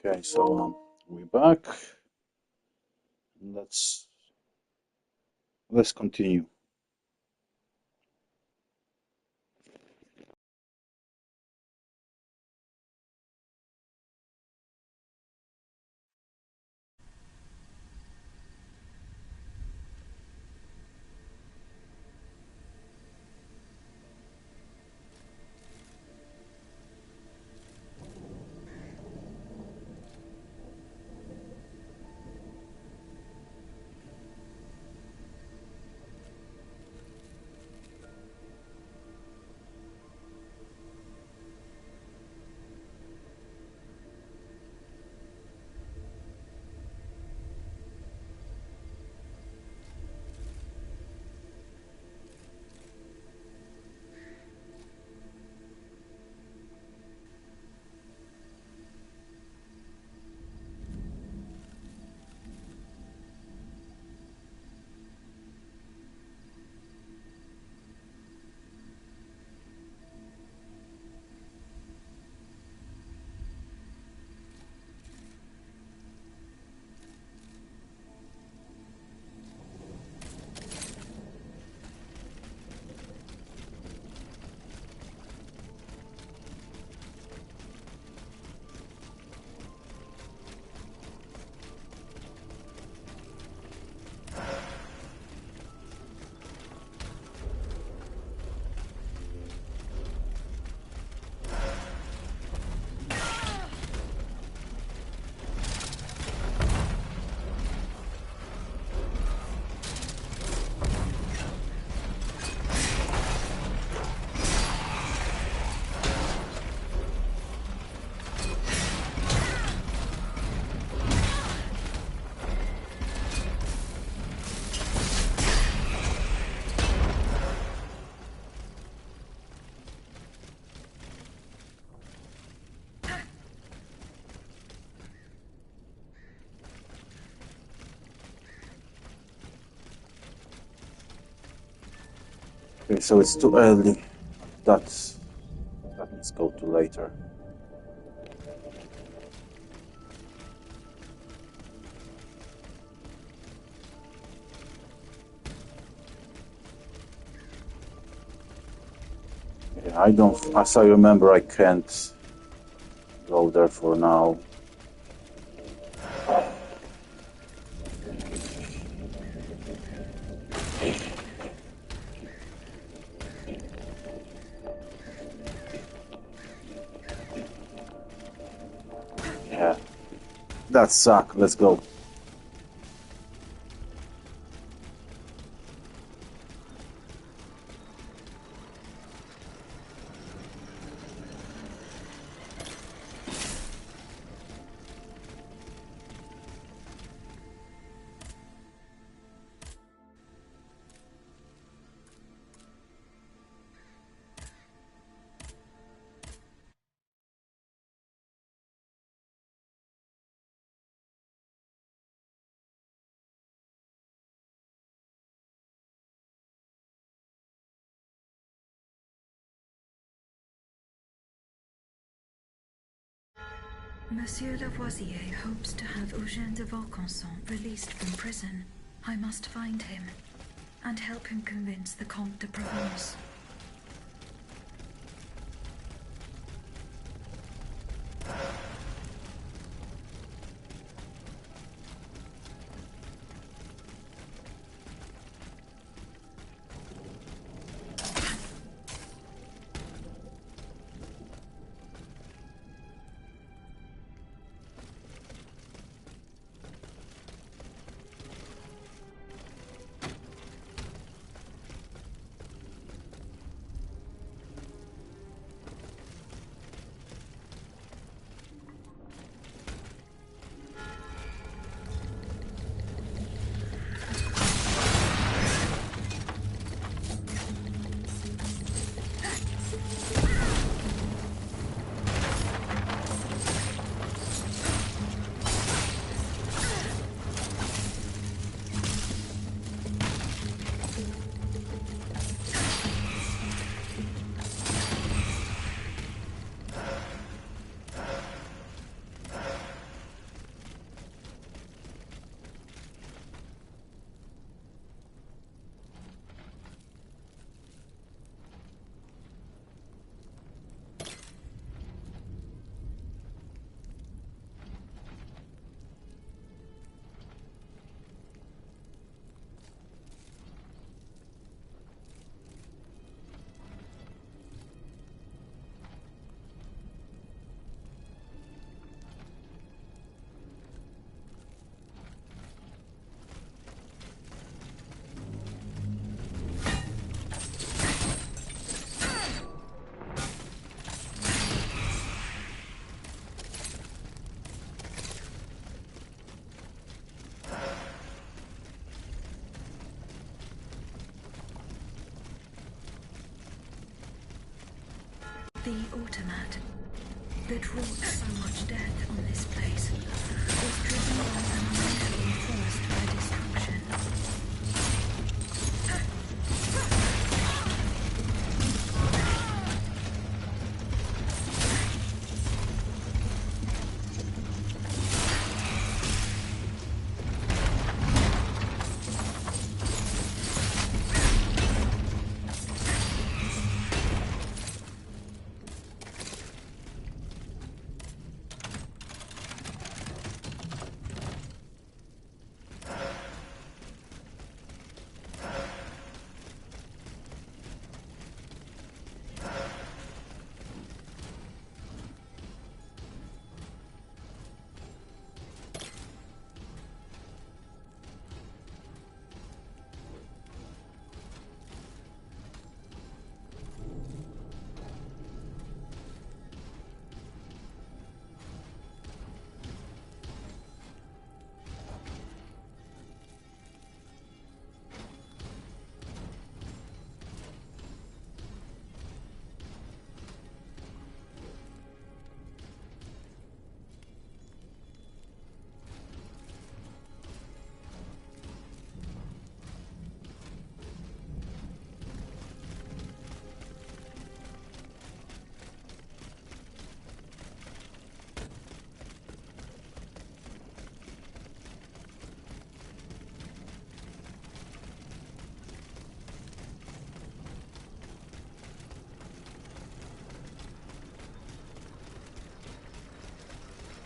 Okay, so we're back. Let's continue. Okay, so it's too early. Let's go to later. Yeah, I don't. As I remember, I can't go there for now. Yeah, that sucks. Let's go. Monsieur Lavoisier hopes to have Eugène de Vaucanson released from prison. I must find him and help him convince the Comte de Provence. The automat that wrought so much death on this place was driven by an unusual force for destruction.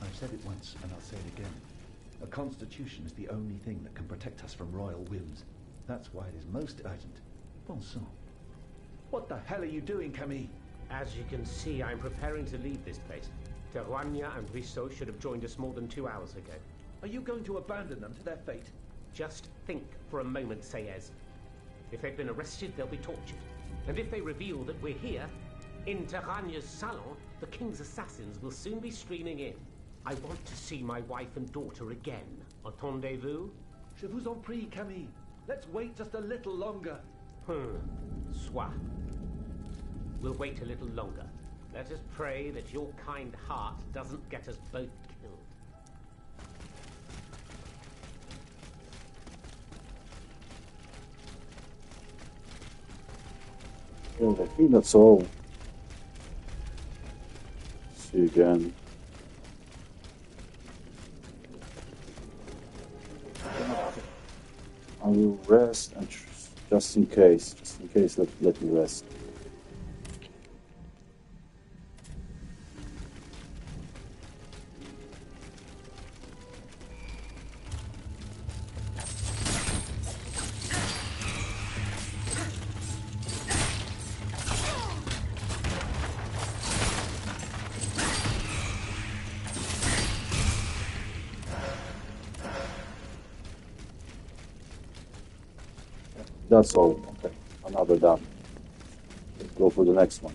I've said it once, and I'll say it again. A constitution is the only thing that can protect us from royal whims. That's why it is most urgent. Bon sang. What the hell are you doing, Camille? As you can see, I'm preparing to leave this place. Terroigna and Brissot should have joined us more than 2 hours ago. Are you going to abandon them to their fate? Just think for a moment, Sayez. If they've been arrested, they'll be tortured. And if they reveal that we're here, in Terroigna's salon, the king's assassins will soon be streaming in. I want to see my wife and daughter again. Entendez-vous? Je vous en prie, Camille. Let's wait just a little longer. Soit. We'll wait a little longer. Let us pray that your kind heart doesn't get us both killed. Yeah, I think that's all. See you again. I will rest and just in case, let me rest. That's all. Okay, another done. Let's go for the next one.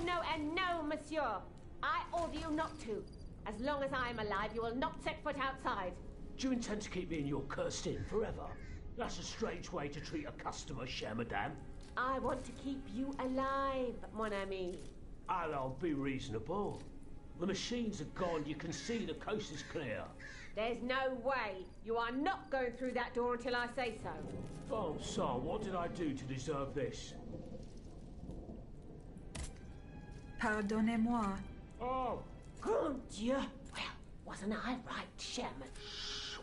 no, and no, monsieur. I order you not to. As long as I am alive, you will not set foot outside. Do you intend to keep me in your cursed inn forever? That's a strange way to treat a customer, chère madame. I want to keep you alive, mon ami. I'll be reasonable. The machines are gone. You can see the coast is clear. There's no way. You are not going through that door until I say so. Bon sang, what did I do to deserve this? Pardonnez-moi. Oh! Grand Dieu! Well, wasn't I right, Sherman?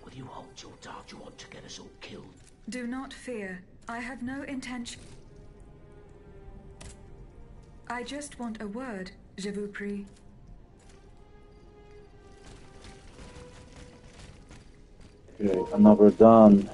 Will you hold your tongue? Do you want to get us all killed? Do not fear. I have no intention. I just want a word, je vous prie. Okay, another done.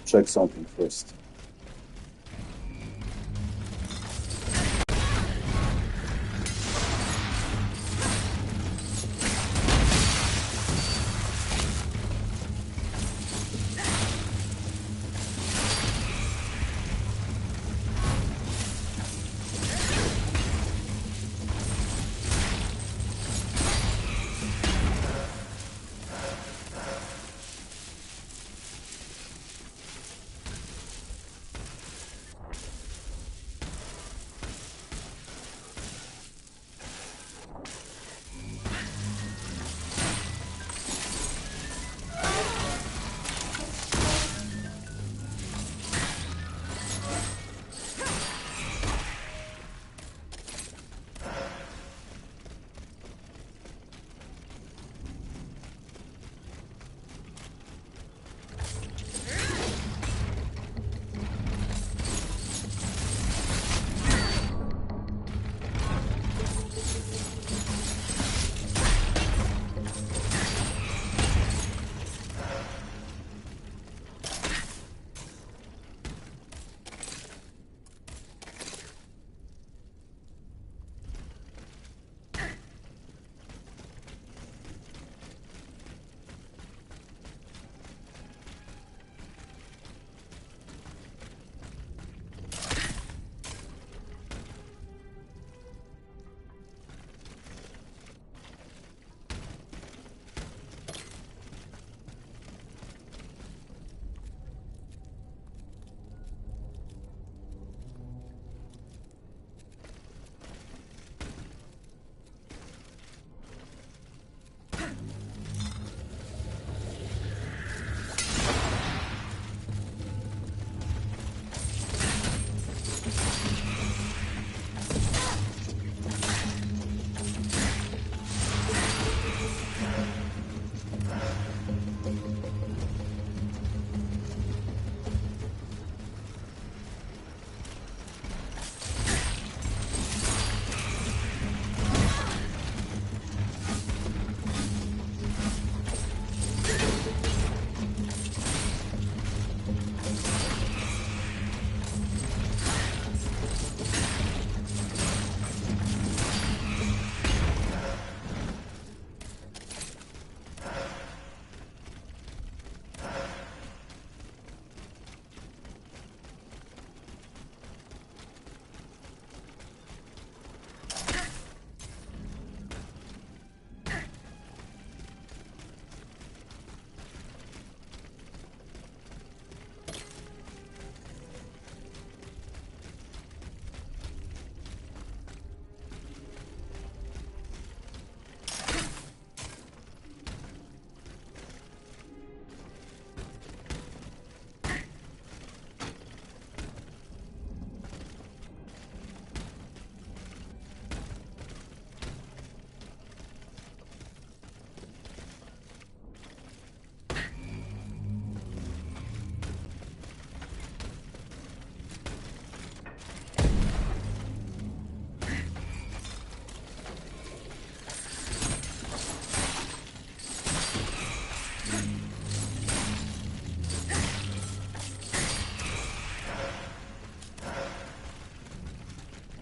Check something first.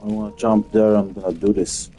I wanna jump there, I'm gonna do this.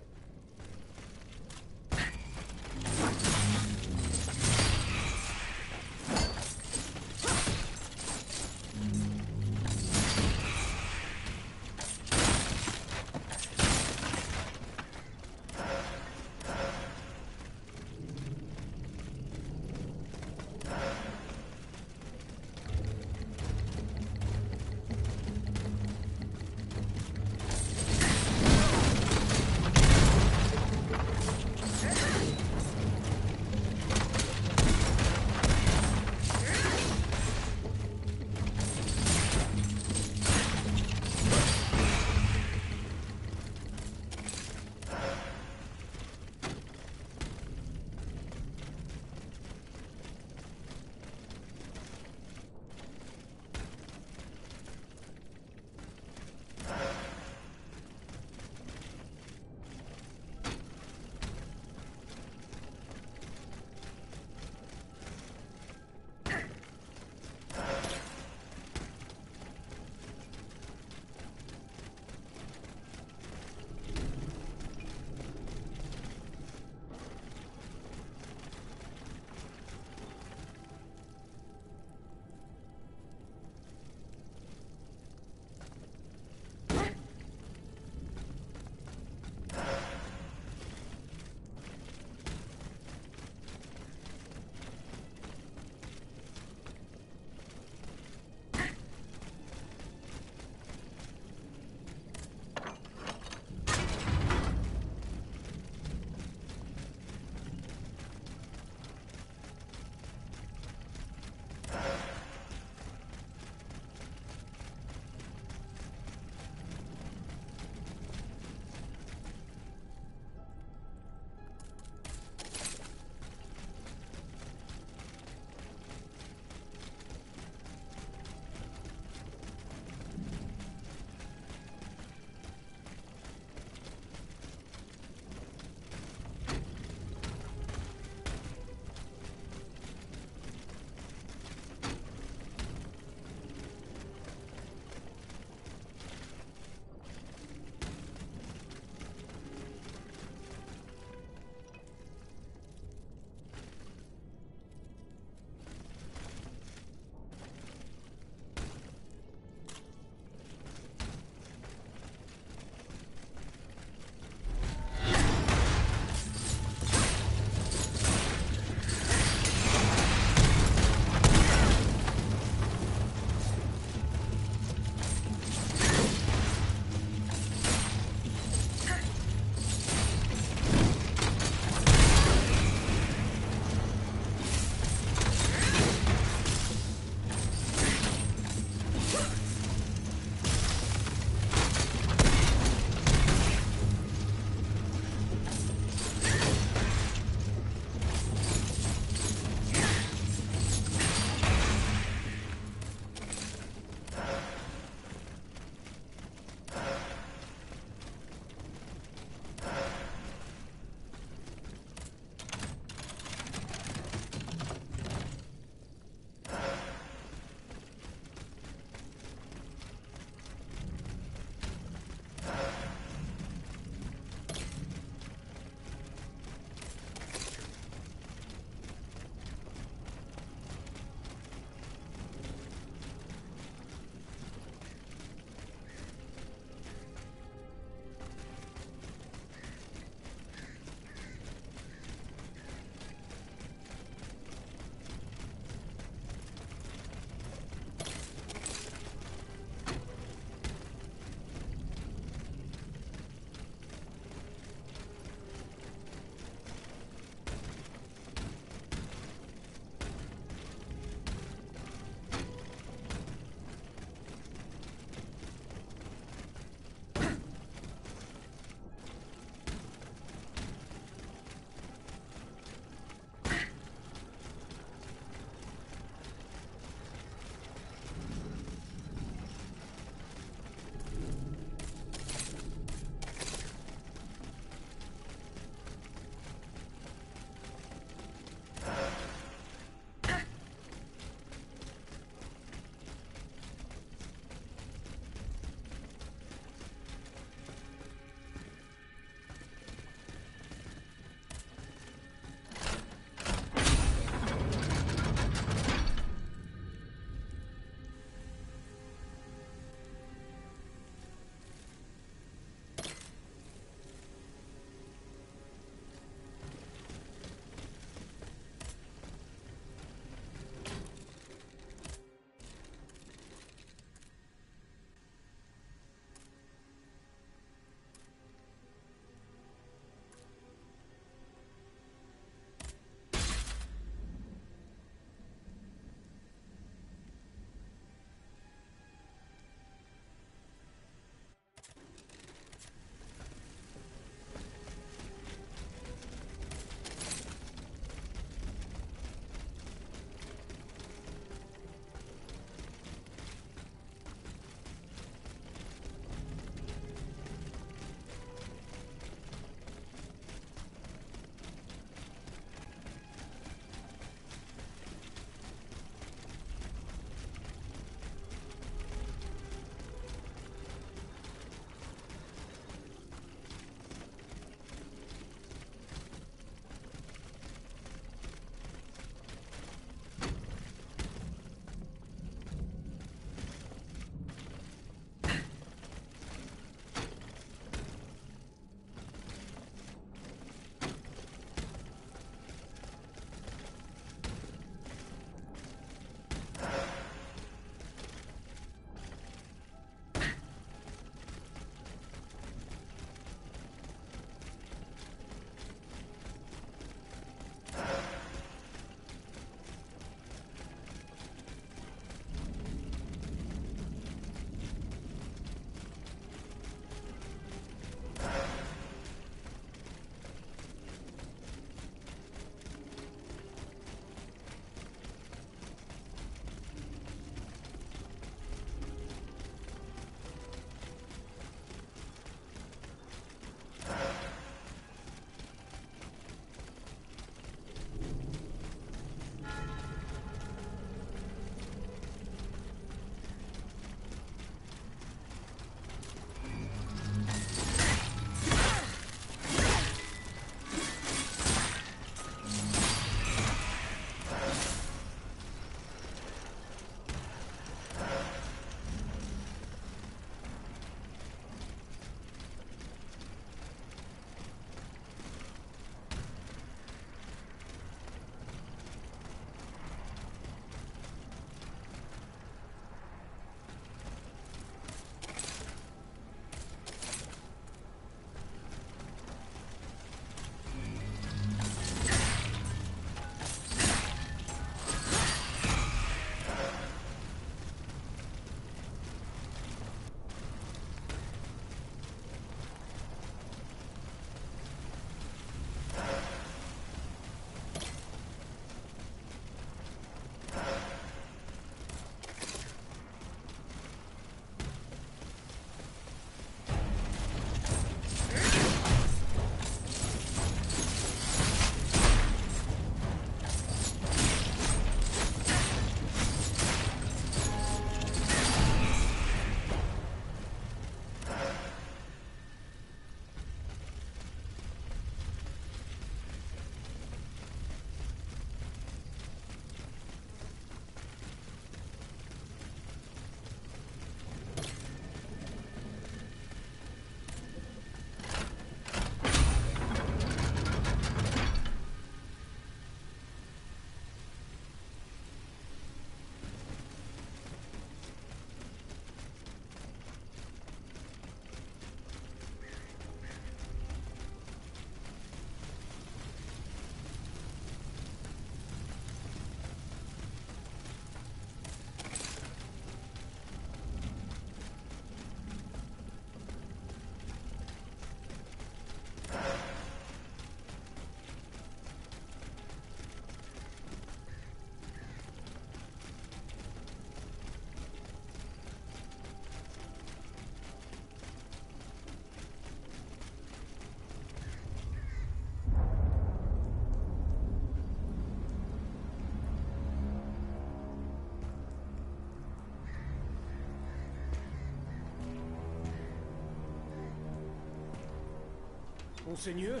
Monseigneur?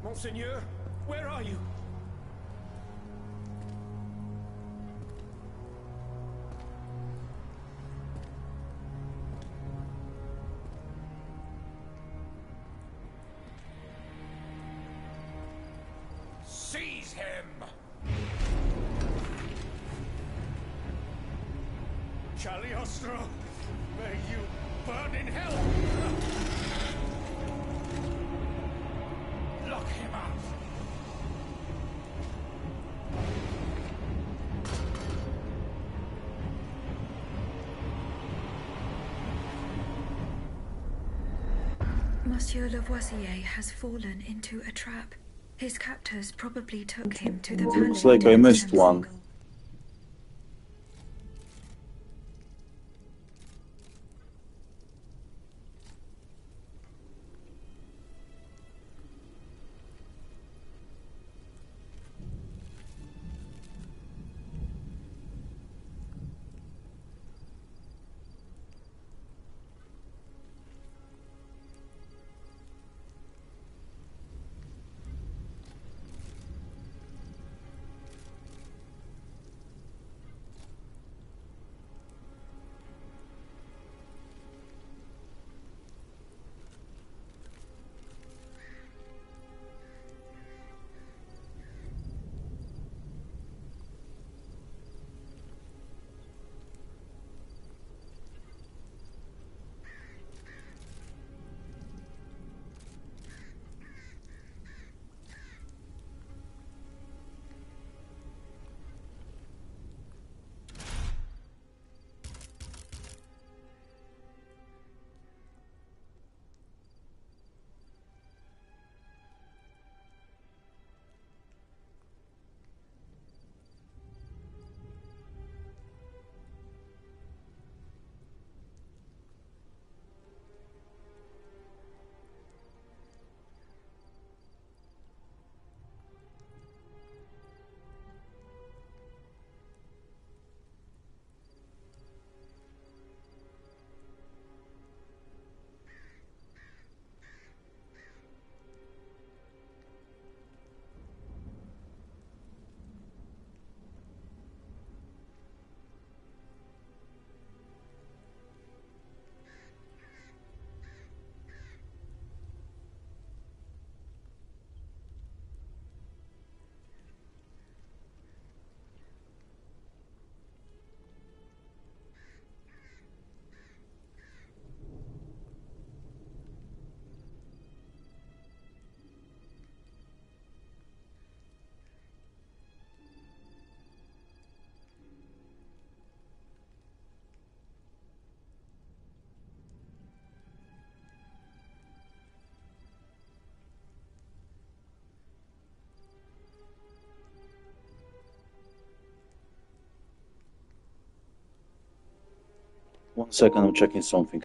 Monseigneur, where are you? Seize him! Cagliostro, may you burn in hell! Lock him up! Monsieur Lavoisier has fallen into a trap. His captors probably took him to the palace. Looks like I missed one. One second, I'm checking something.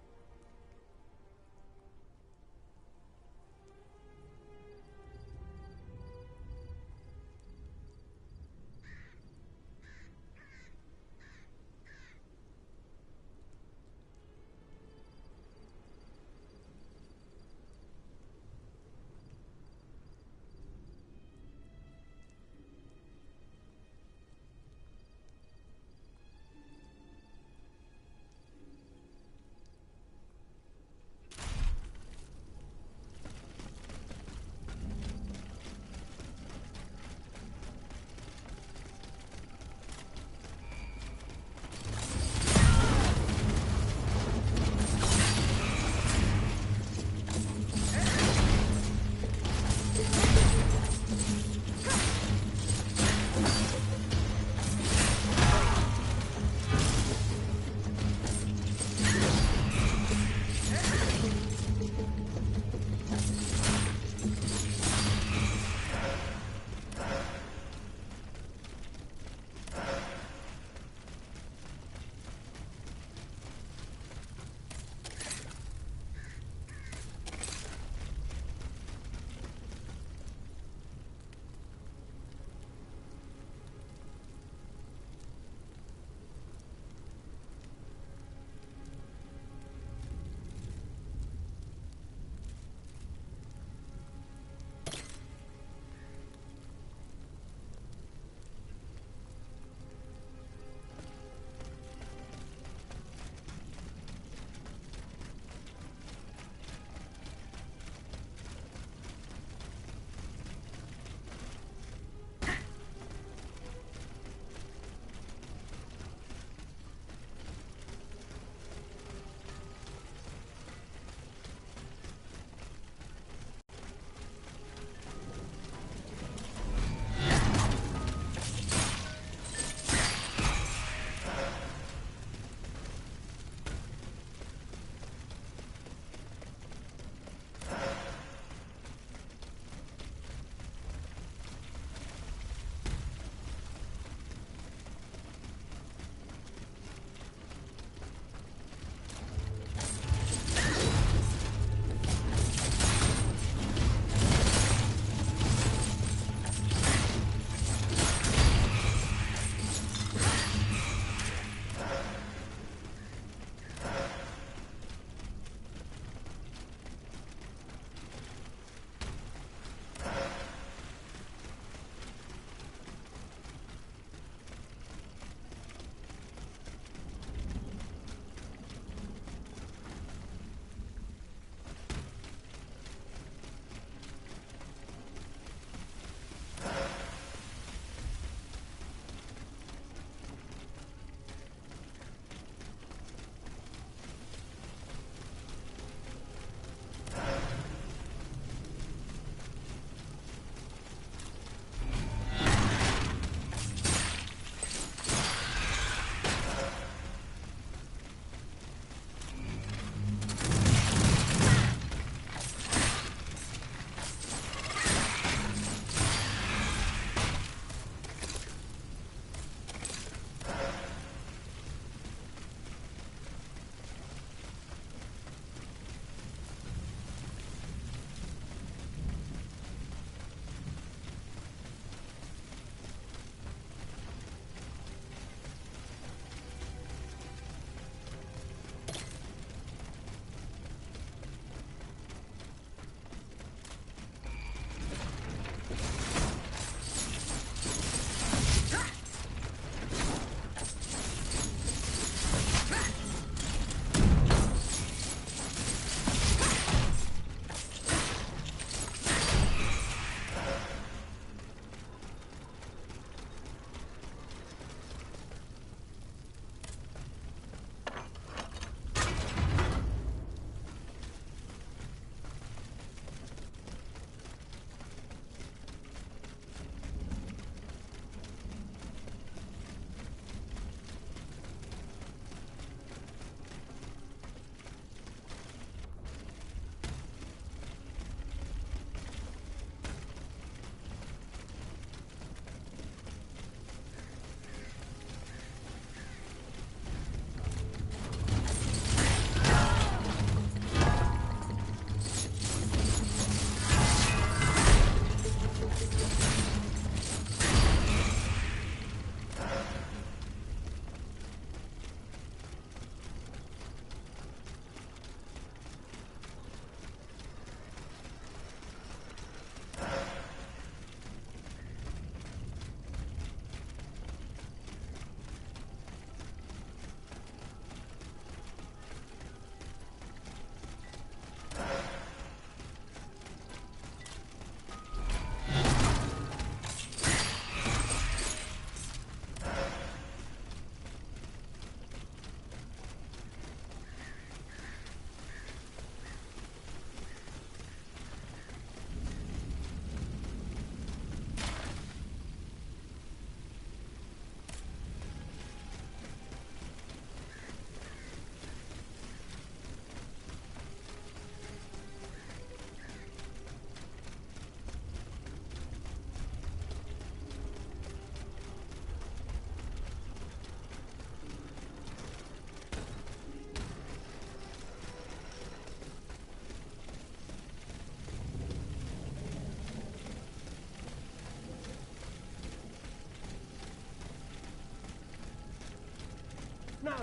No,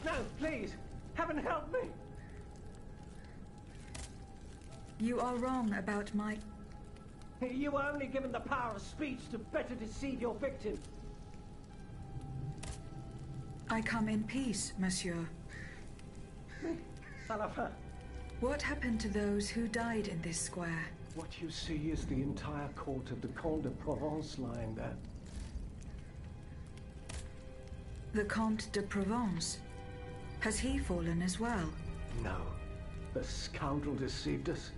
no, please. Heaven help me. You are wrong about my... You were only given the power of speech to better deceive your victim. I come in peace, monsieur. À la fin. What happened to those who died in this square? What you see is the entire court of the Comte de Provence lying there. The Comte de Provence. Has he fallen as well? No. The scoundrel deceived us.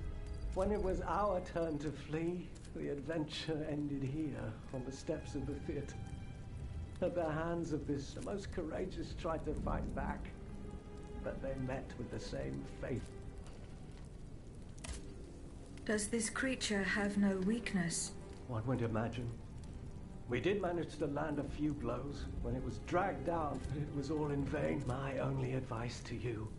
When it was our turn to flee, the adventure ended here, on the steps of the theater. At the hands of this, the most courageous tried to fight back, but they met with the same fate. Does this creature have no weakness? One would imagine. We did manage to land a few blows. When it was dragged down, but it was all in vain. My only advice to you: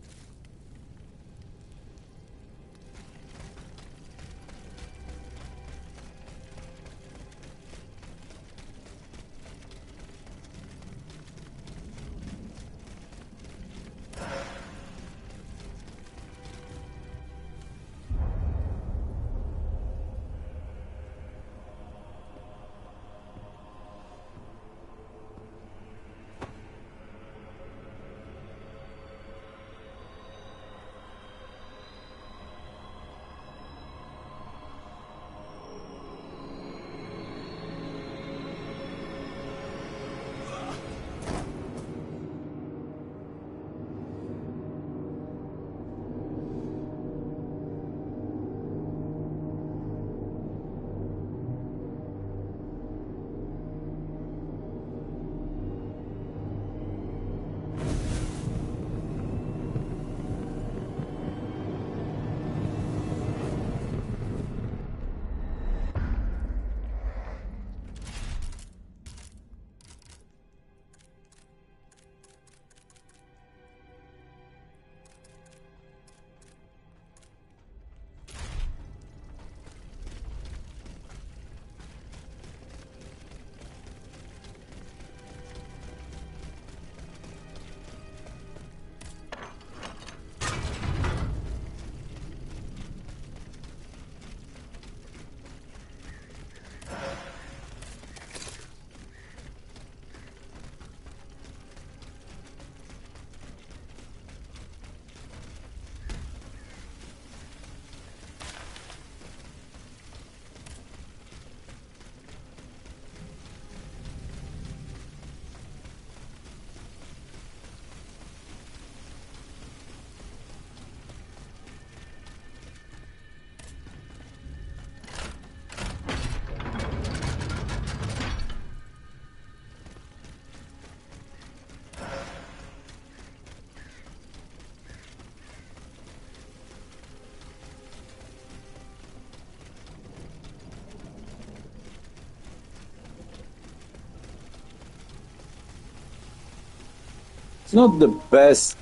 It's not the best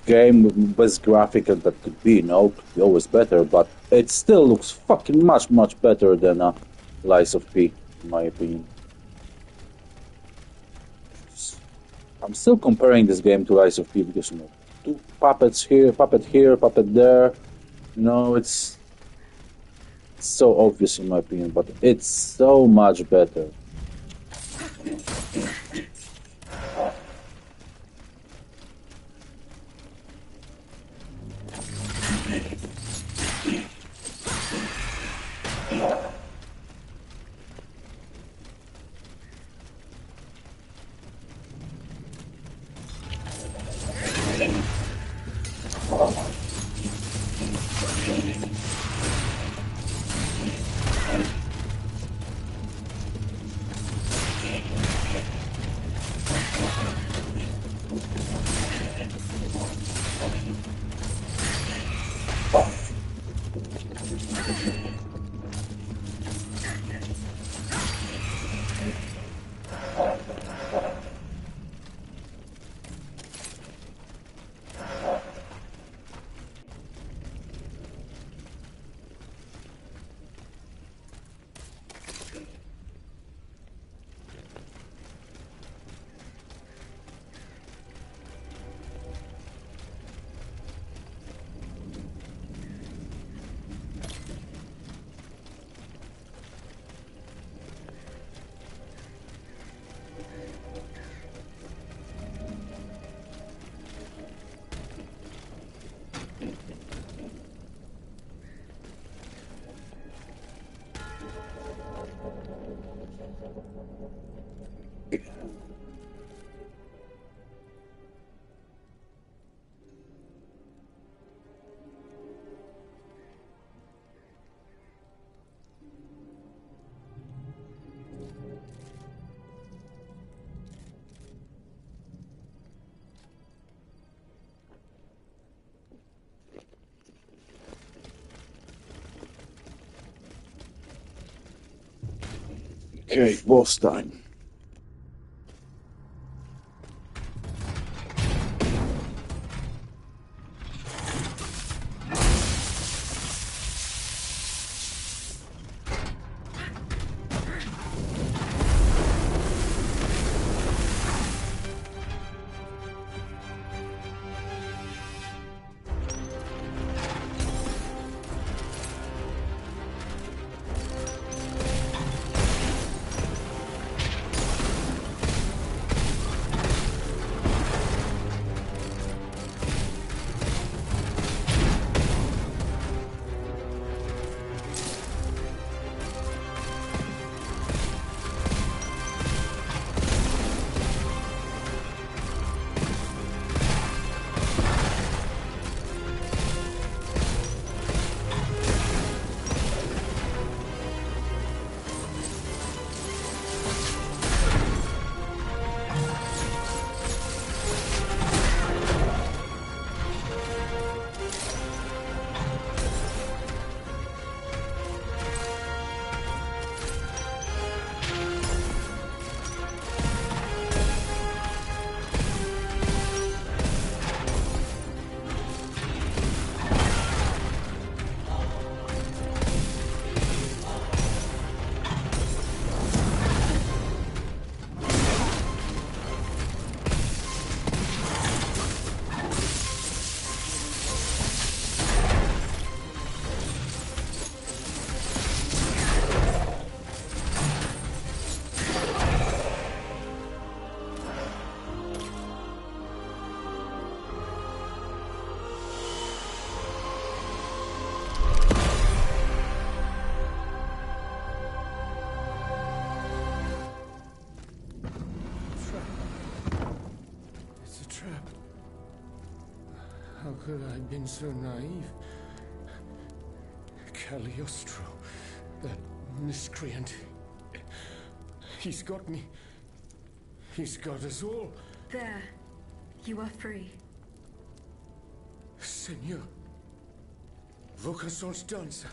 game with best graphical that could be, could be always better, but it still looks fucking much better than Lies of P, in my opinion. I'm still comparing this game to Lies of P because, two puppets here, puppet there, it's so obvious in my opinion, but it's so much better. Okay, boss time. How could I have been so naive? Cagliostro, that miscreant. He's got me. He's got us all. There. You are free. Senor. Vaucanson's dancer.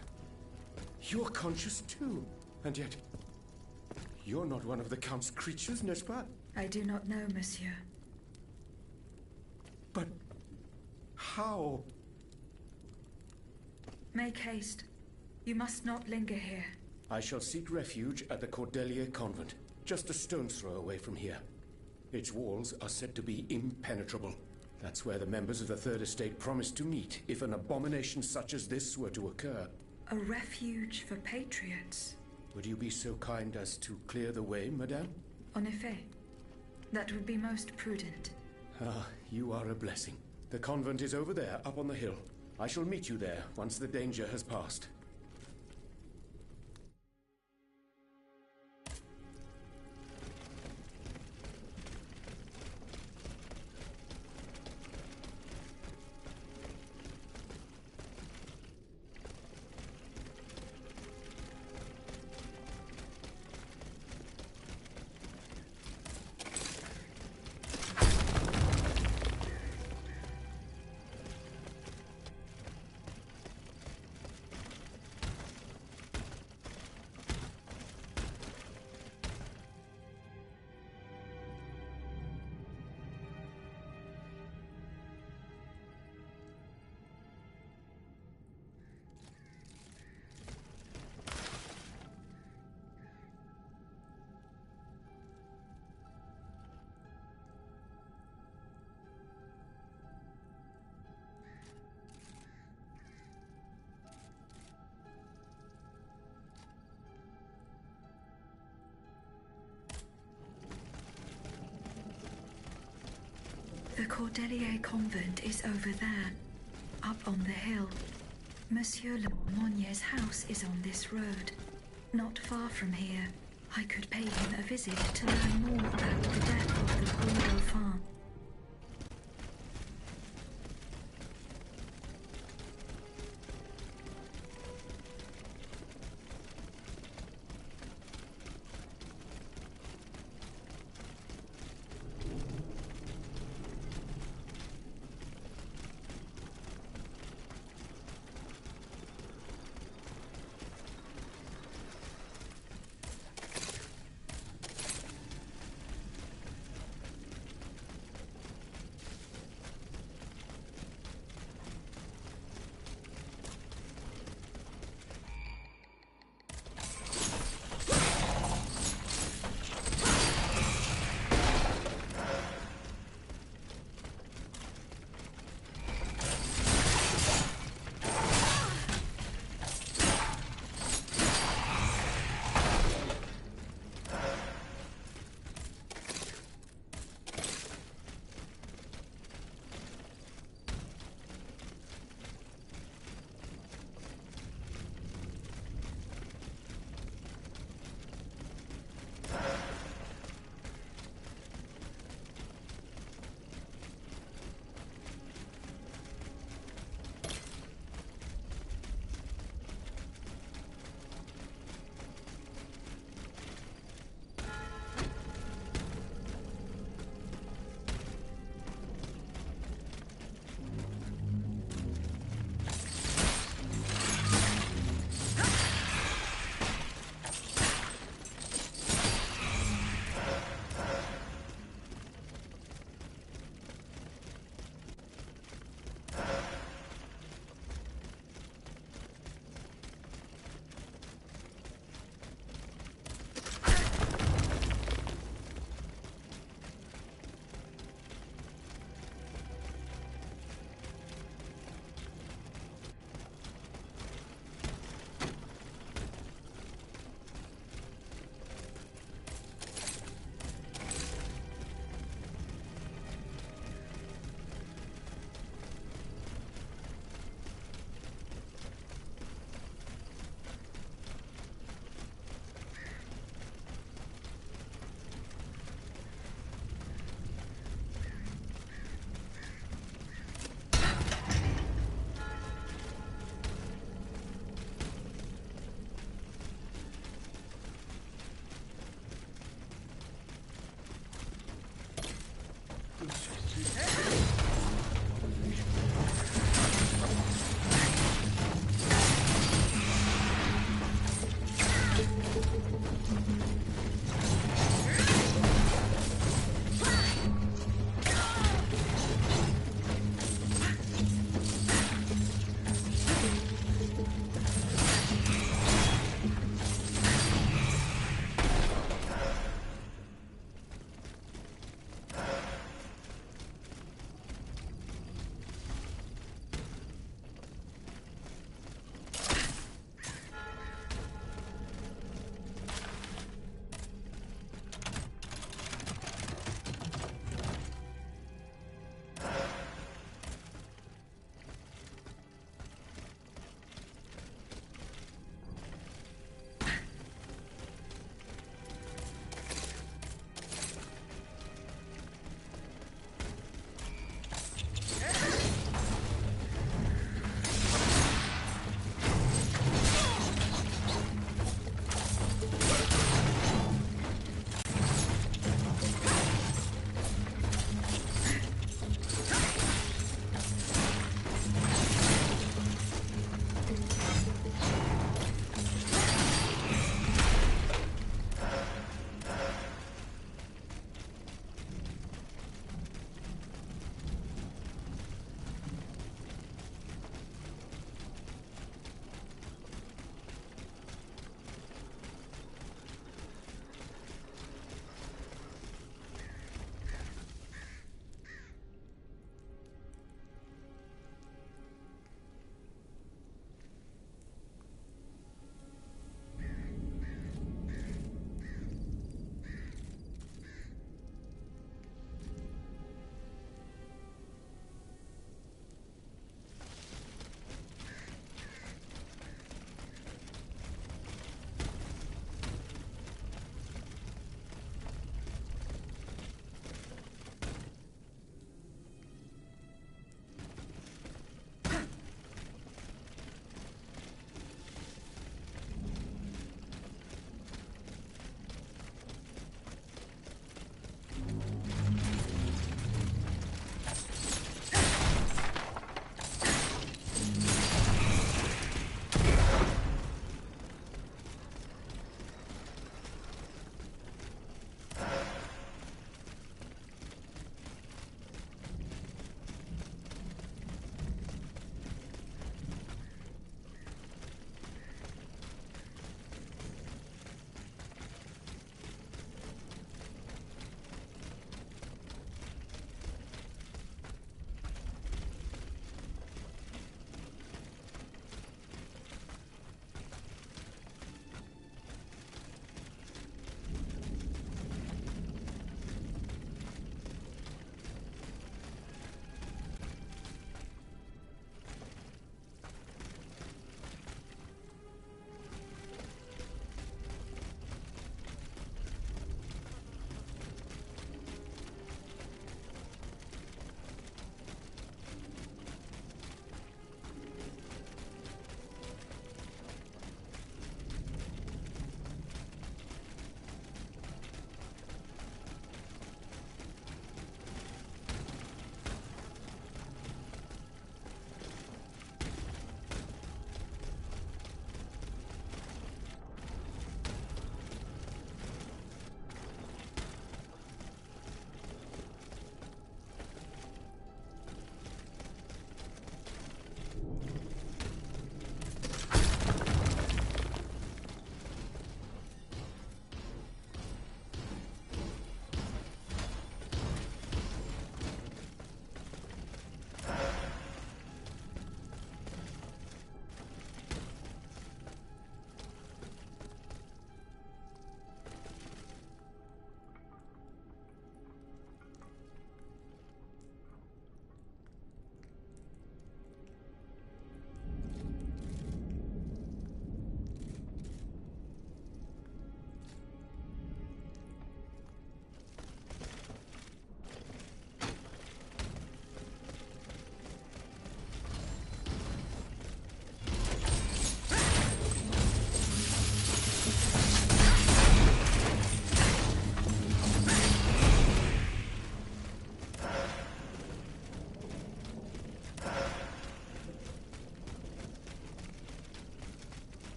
You're conscious too. And yet, you're not one of the Count's creatures, n'est-ce pas? I do not know, monsieur. But how? Make haste. You must not linger here. I shall seek refuge at the Cordelier Convent, just a stone's throw away from here. Its walls are said to be impenetrable. That's where the members of the Third Estate promised to meet if an abomination such as this were to occur. A refuge for patriots. Would you be so kind as to clear the way, madame? En effet. That would be most prudent. Ah, you are a blessing. The convent is over there, up on the hill. I shall meet you there once the danger has passed. The Cordelier Convent is over there, up on the hill. Monsieur Le Moynier's house is on this road, not far from here. I could pay him a visit to learn more about the death of the poor Dauphin.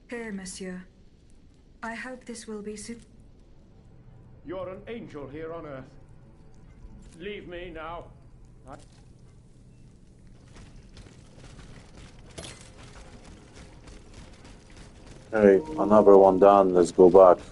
Here, monsieur. I hope this will be You're an angel here on Earth. Leave me now. Hey, another one done. Let's go back.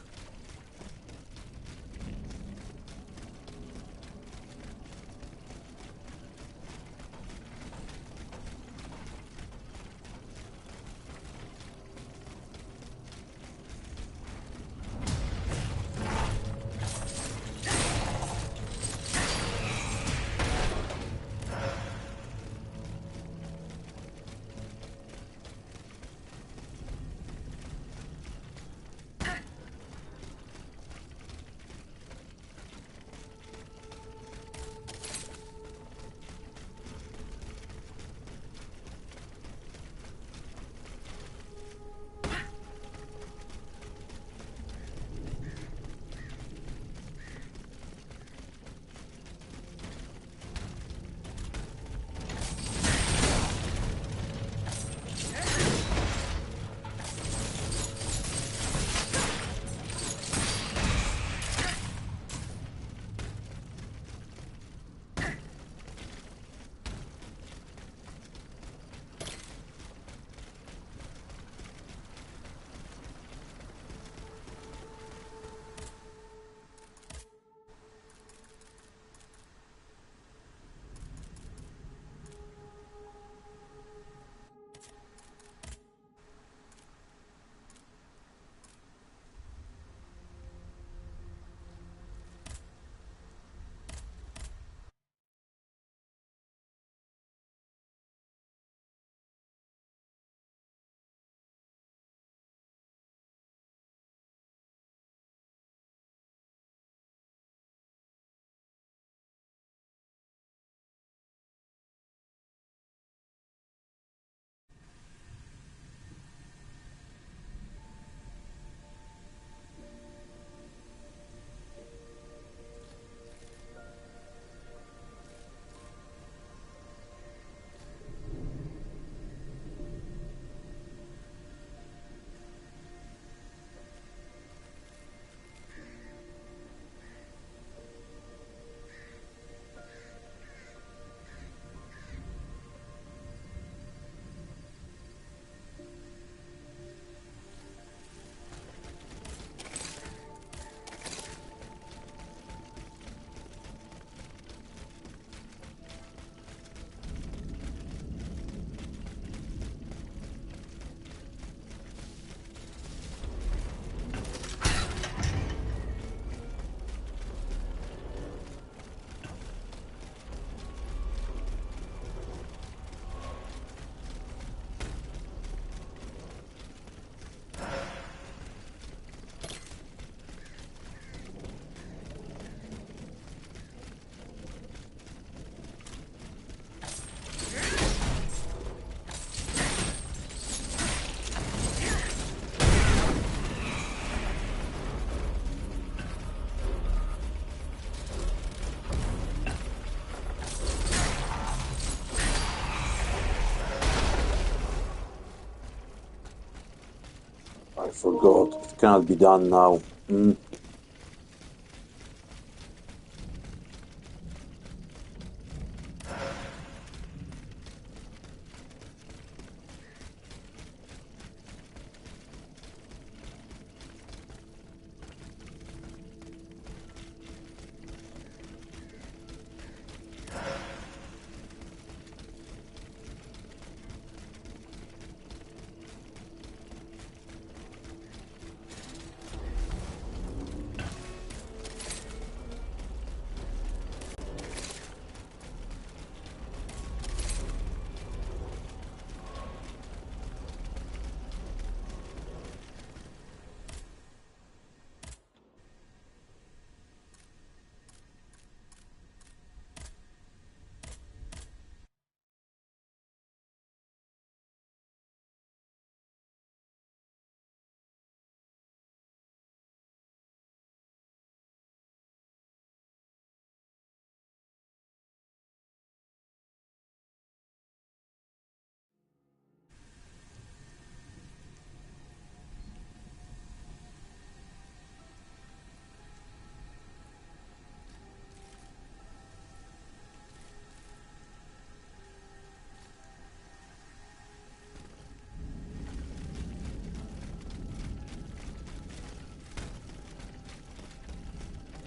I forgot. It cannot be done now.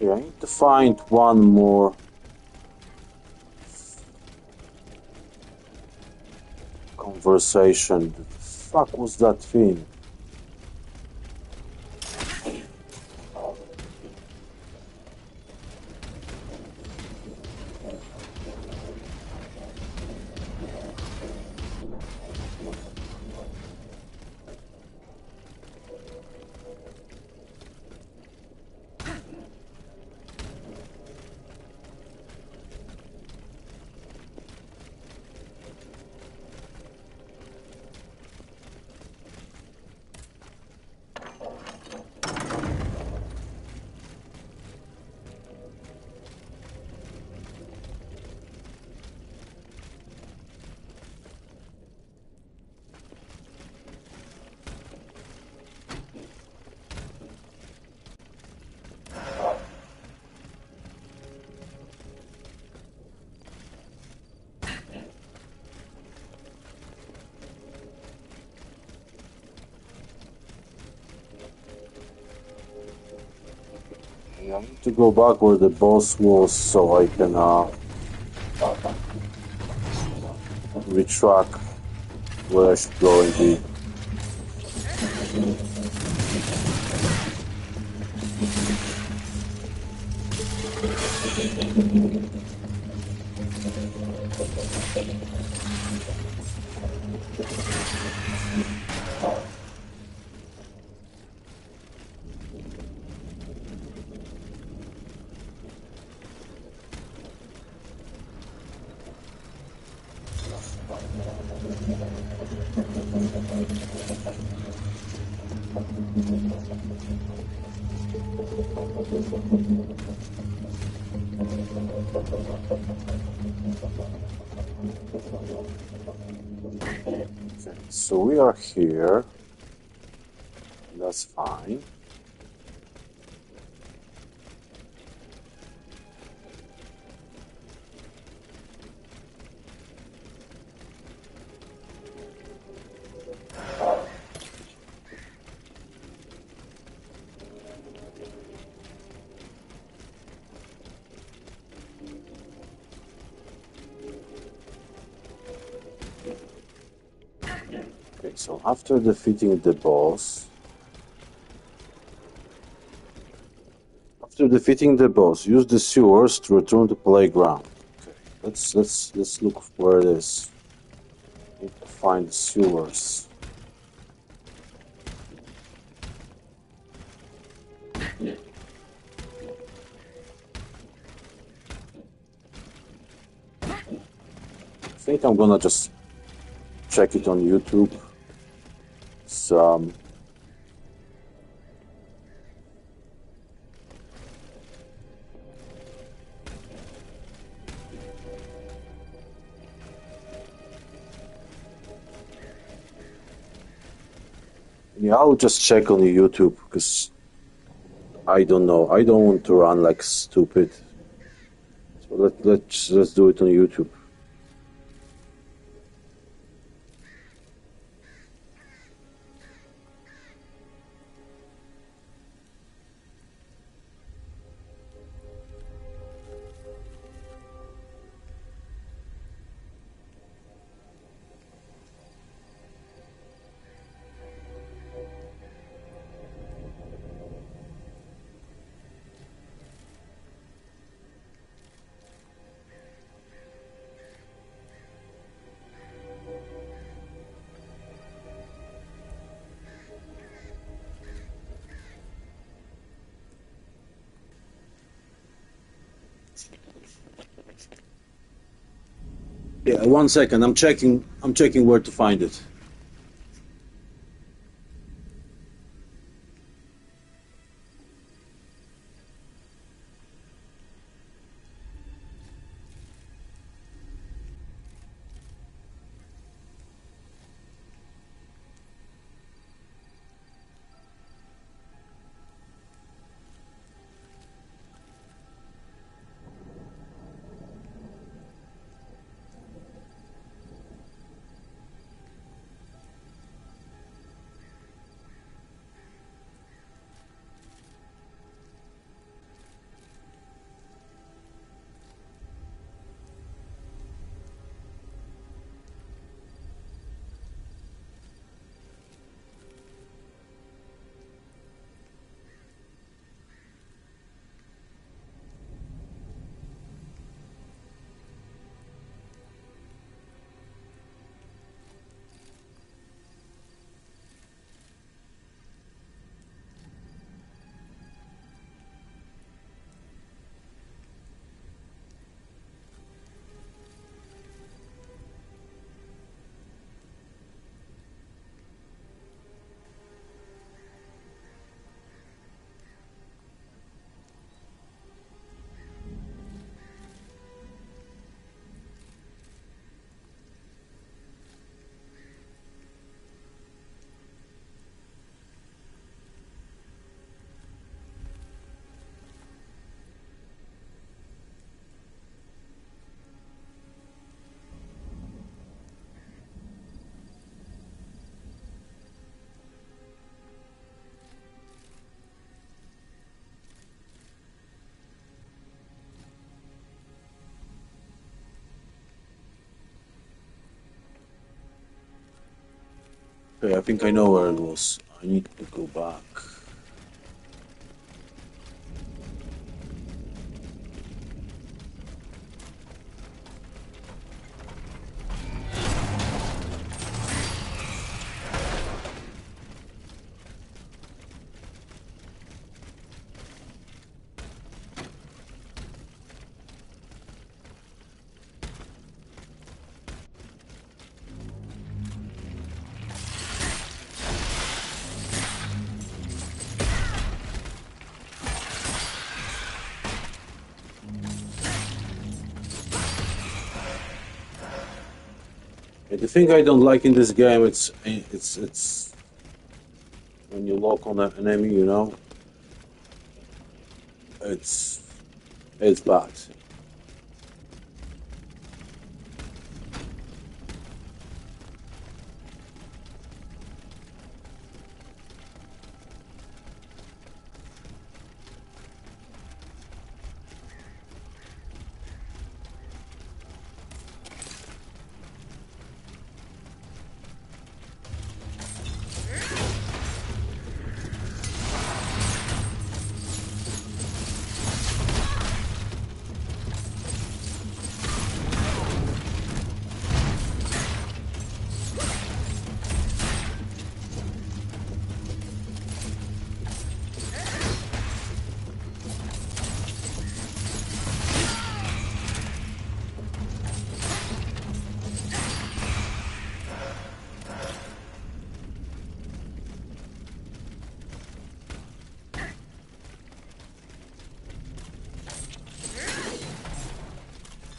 Okay, I need to find one more conversation. The fuck was that thing? I need to go back where the boss was so I can retrack where I should go indeed. So we are here. That's fine. Okay, so after defeating the boss, use the sewers to return to playground. Okay, let's look where it is. Need to find the sewers. I think I'm gonna just check it on YouTube. Yeah, I'll just check on YouTube because I don't know. I don't want to run like stupid. So let's do it on YouTube. Yeah, 1 second. I'm checking where to find it. Okay, I think I know where it was. I need to go back. The thing I don't like in this game, it's when you lock on an enemy, you know, it's bad.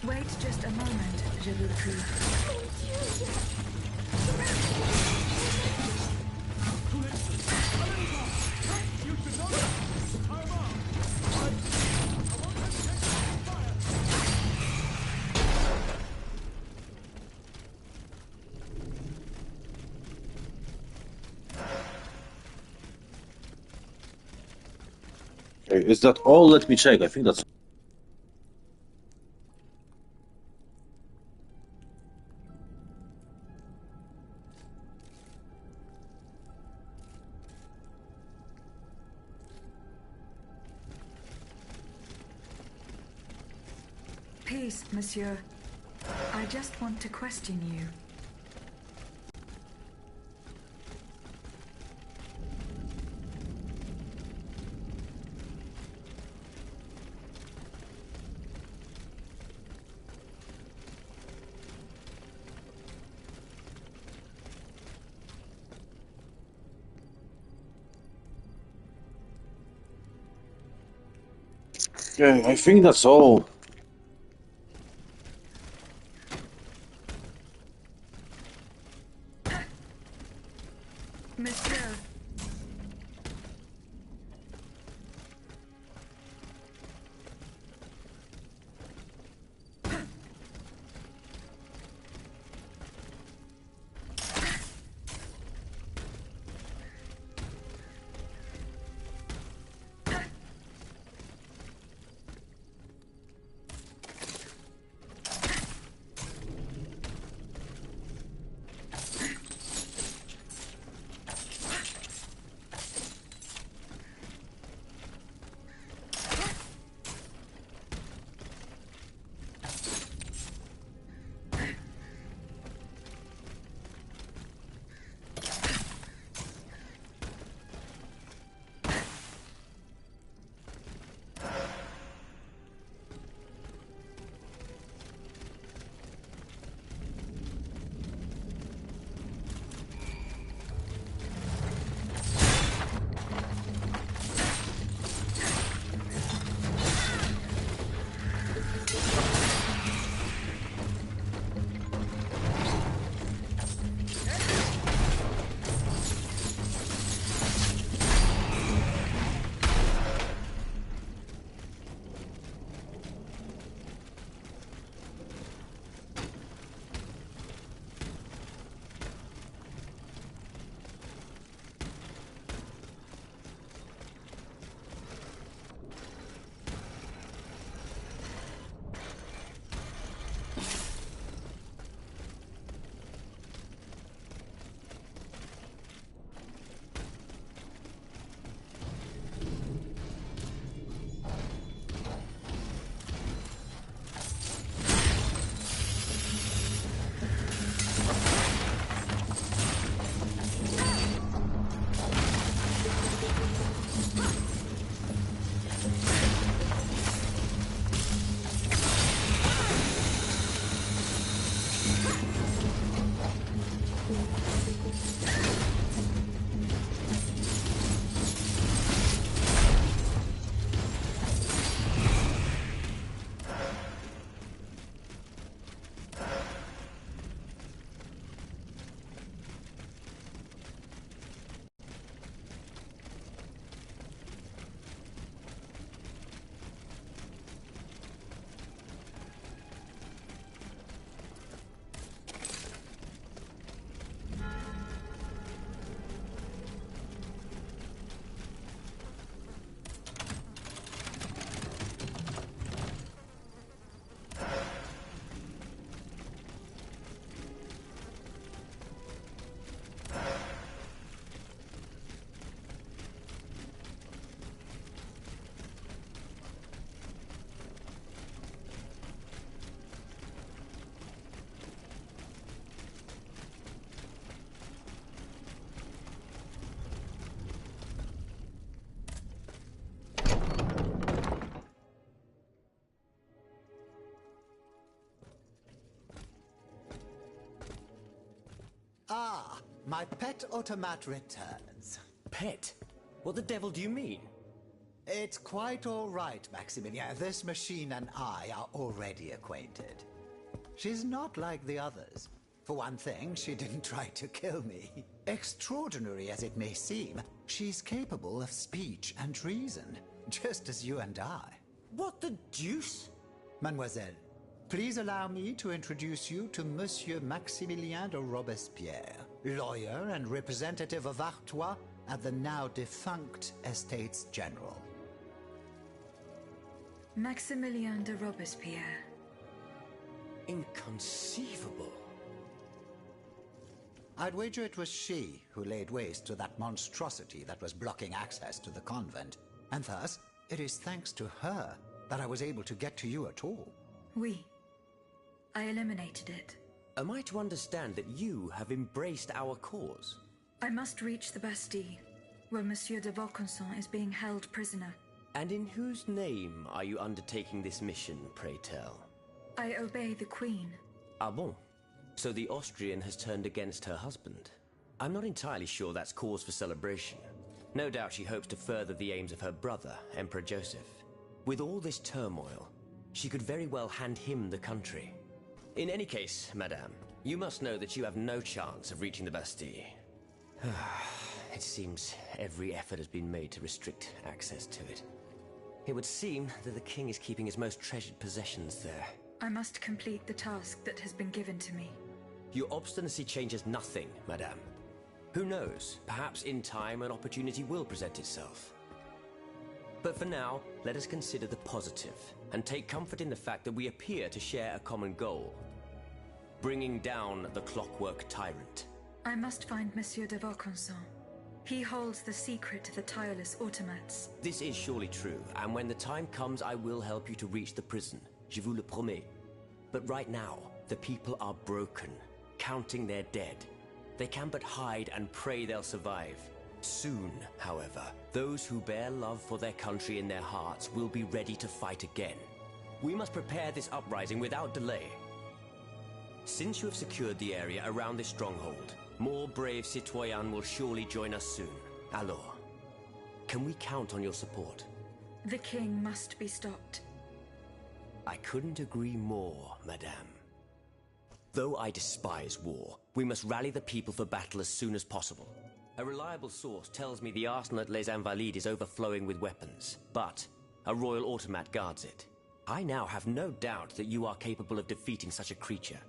Wait just a moment, je vous prie. Okay, is that all? Let me check. I think that's. Peace, monsieur. I just want to question you. Okay, I think that's all. Monsieur. Ah, my pet automat returns. Pet? What the devil do you mean? It's quite all right, Maximilian. This machine and I are already acquainted. She's not like the others. For one thing, she didn't try to kill me. Extraordinary as it may seem, she's capable of speech and reason, just as you and I. What the deuce? Mademoiselle, please allow me to introduce you to Monsieur Maximilien de Robespierre, lawyer and representative of Artois at the now defunct Estates General. Maximilien de Robespierre. Inconceivable. I'd wager it was she who laid waste to that monstrosity that was blocking access to the convent, and thus it is thanks to her that I was able to get to you at all. Oui. I eliminated it. Am I to understand that you have embraced our cause? I must reach the Bastille, where Monsieur de Vaucanson is being held prisoner. And in whose name are you undertaking this mission, pray tell? I obey the Queen. Ah bon? So the Austrian has turned against her husband. I'm not entirely sure that's cause for celebration. No doubt she hopes to further the aims of her brother, Emperor Joseph. With all this turmoil, she could very well hand him the country. In any case, madame, you must know that you have no chance of reaching the Bastille. It seems every effort has been made to restrict access to it. It would seem that the king is keeping his most treasured possessions there. I must complete the task that has been given to me. Your obstinacy changes nothing, madame. Who knows, perhaps in time an opportunity will present itself. But for now, let us consider the positive, and take comfort in the fact that we appear to share a common goal. Bringing down the clockwork tyrant. I must find Monsieur de Vaucanson. He holds the secret to the tireless automats. This is surely true, and when the time comes I will help you to reach the prison. Je vous le promets. But right now, the people are broken, counting their dead. They can but hide and pray they'll survive. Soon, however, those who bear love for their country in their hearts will be ready to fight again. We must prepare this uprising without delay. Since you have secured the area around this stronghold, more brave citoyens will surely join us soon. Alors, can we count on your support? The king must be stopped. I couldn't agree more, madame. Though I despise war, we must rally the people for battle as soon as possible. A reliable source tells me the arsenal at Les Invalides is overflowing with weapons, but a royal automat guards it. I now have no doubt that you are capable of defeating such a creature.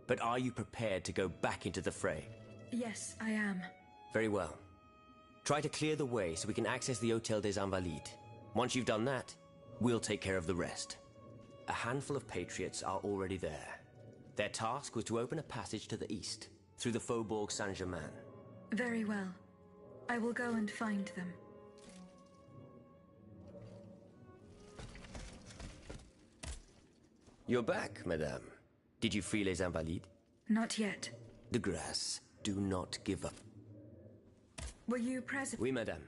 But are you prepared to go back into the fray? Yes, I am. Very well. Try to clear the way so we can access the Hôtel des Invalides. Once you've done that, we'll take care of the rest. A handful of patriots are already there. Their task was to open a passage to the east, through the Faubourg Saint-Germain. Very well. I will go and find them. You're back, madame. Did you free Les Invalides? Not yet. De grâce, do not give up. Were you present? Oui, madame.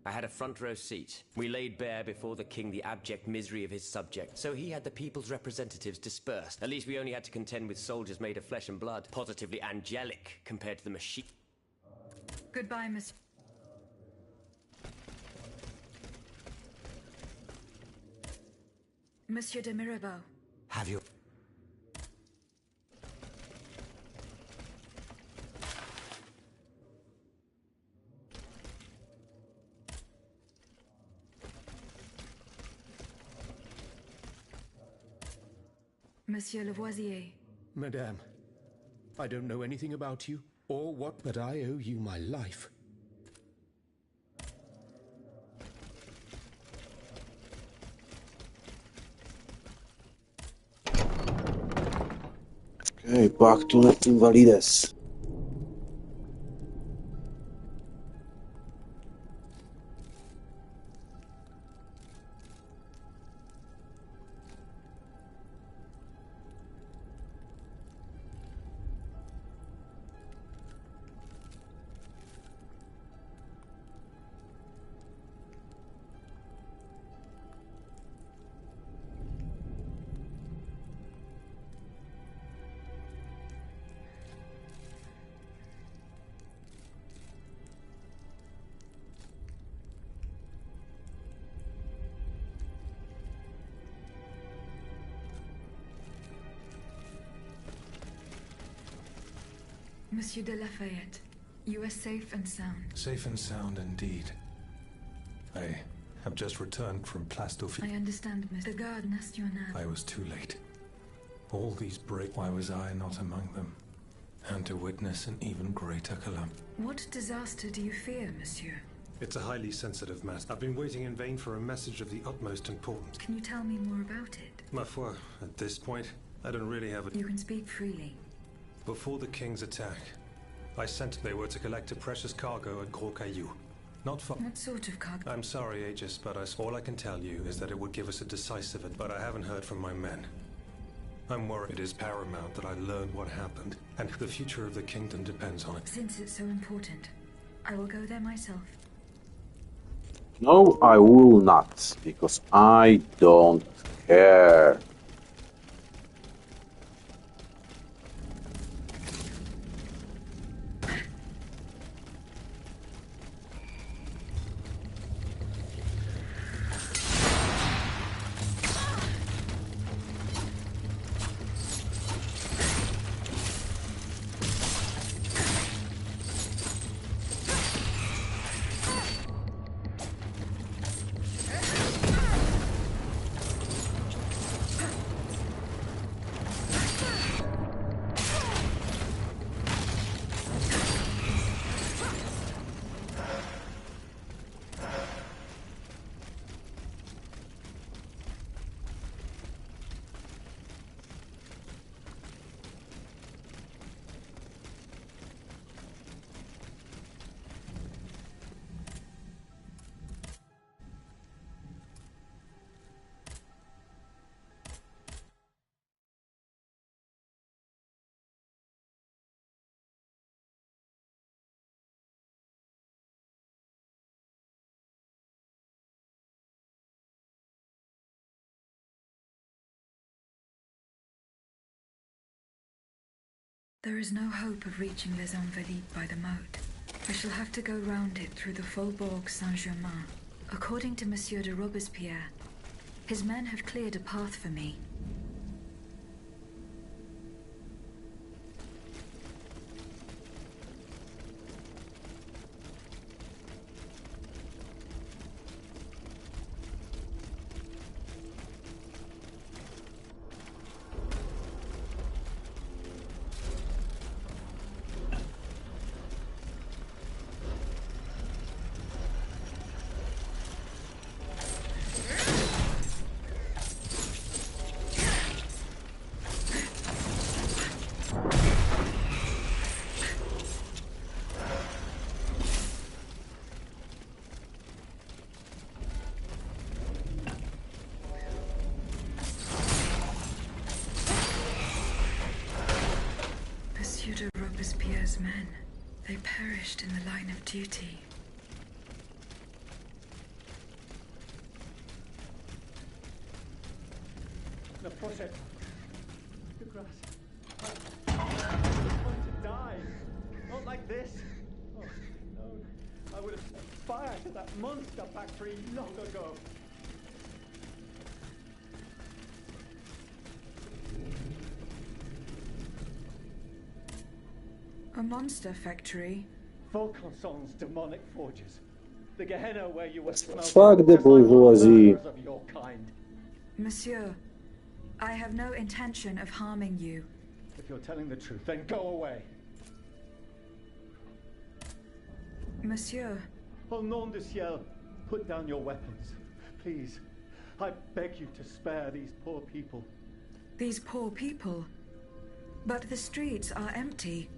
I had a front row seat. We laid bare before the king the abject misery of his subjects, so he had the people's representatives dispersed. At least we only had to contend with soldiers made of flesh and blood, positively angelic compared to the machine. Goodbye, Miss. Monsieur de Mirabeau. Have you... Monsieur Lavoisier. Madame, I don't know anything about you or what, but I owe you my life. Okay, back to the Invalides. Monsieur de Lafayette, you are safe and sound. Safe and sound indeed. I have just returned from Place Dauphine. I understand, Miss. The Garde Nationale. I was too late. All these why was I not among them? And to witness an even greater calamity. What disaster do you fear, monsieur? It's a highly sensitive matter. I've been waiting in vain for a message of the utmost importance. Can you tell me more about it? Ma foi, at this point, I don't really have a... You can speak freely. Before the king's attack, I sent they were to collect a precious cargo at Gros Caillou. Not far. What sort of cargo? I'm sorry, Aegis, but all I can tell you is that it would give us a decisive... But I haven't heard from my men. I'm worried it is paramount that I learn what happened, and the future of the kingdom depends on it. Since it's so important, I will go there myself. No, I will not, because I don't care. There is no hope of reaching Les Invalides by the moat. I shall have to go round it through the Faubourg Saint-Germain. According to Monsieur de Robespierre, his men have cleared a path for me. Robespierre's men. They perished in the line of duty. No, push it. The grass. I'm going to die. Not like this. Oh, no. I would have set fire to that monster factory long ago. A monster factory? Volcanson's demonic forges. The Gehenna where you were smelted. Fuck the bourgeoisie. Of your kind. Monsieur, I have no intention of harming you. If you're telling the truth, then go away. Monsieur. Au nom du ciel, put down your weapons. Please, I beg you to spare these poor people. These poor people? But the streets are empty.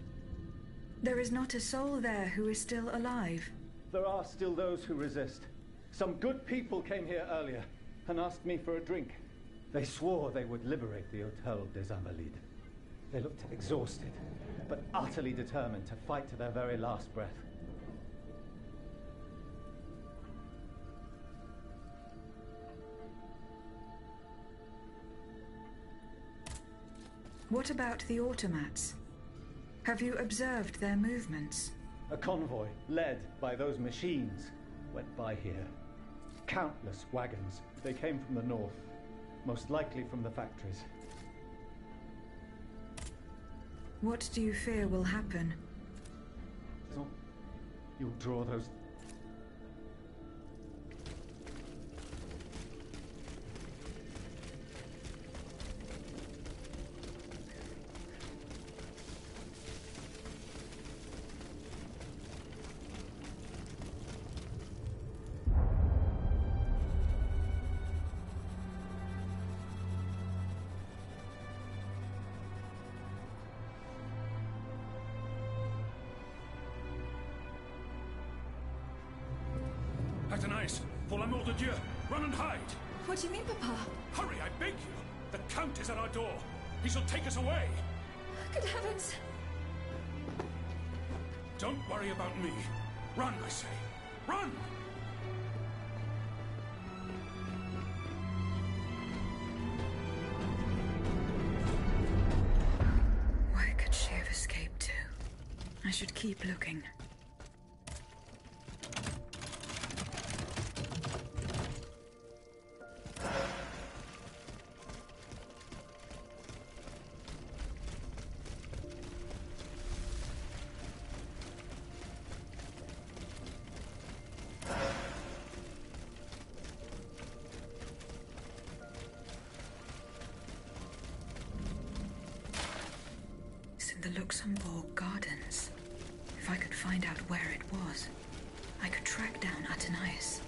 There is not a soul there who is still alive. There are still those who resist. Some good people came here earlier and asked me for a drink. They swore they would liberate the Hotel des Invalides. They looked exhausted, but utterly determined to fight to their very last breath. What about the automats? Have you observed their movements? A convoy, led by those machines, went by here. Countless wagons. They came from the north, most likely from the factories. What do you fear will happen? So, you'll draw those... Athénaïs, pour l'amour de Dieu, run and hide! What do you mean, Papa? Hurry, I beg you! The Count is at our door. He shall take us away. Good heavens! Don't worry about me. Run, I say. Run! Where could she have escaped to? I should keep looking. The Luxembourg Gardens. If I could find out where it was, I could track down Athénaïs.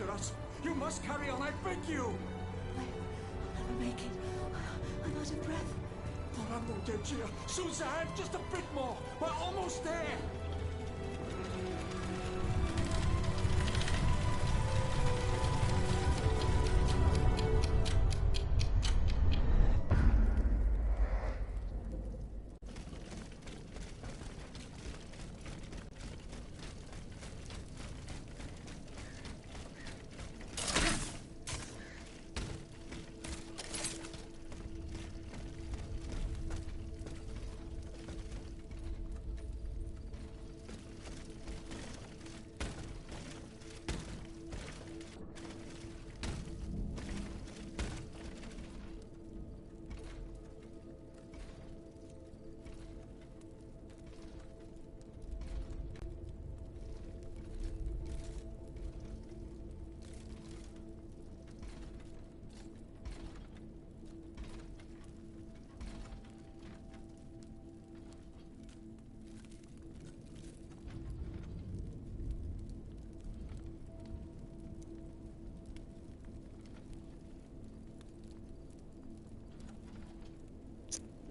hear us. You must carry on, I beg you. I'll never make it. I'm out of breath. Por amor de Dieu. Suzanne, just a bit more. We're almost there.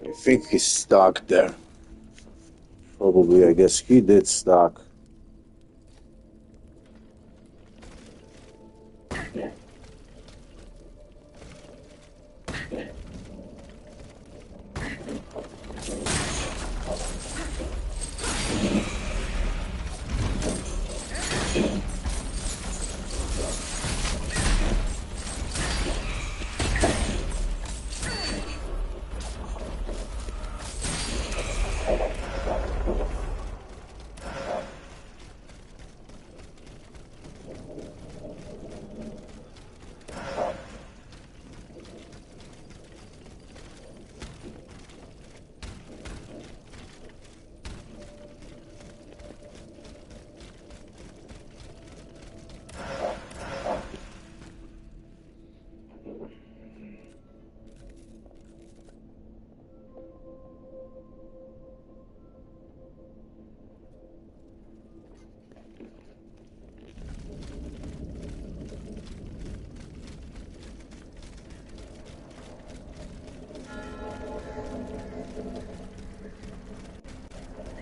I think he's stuck there. Probably, I guess he did stuck.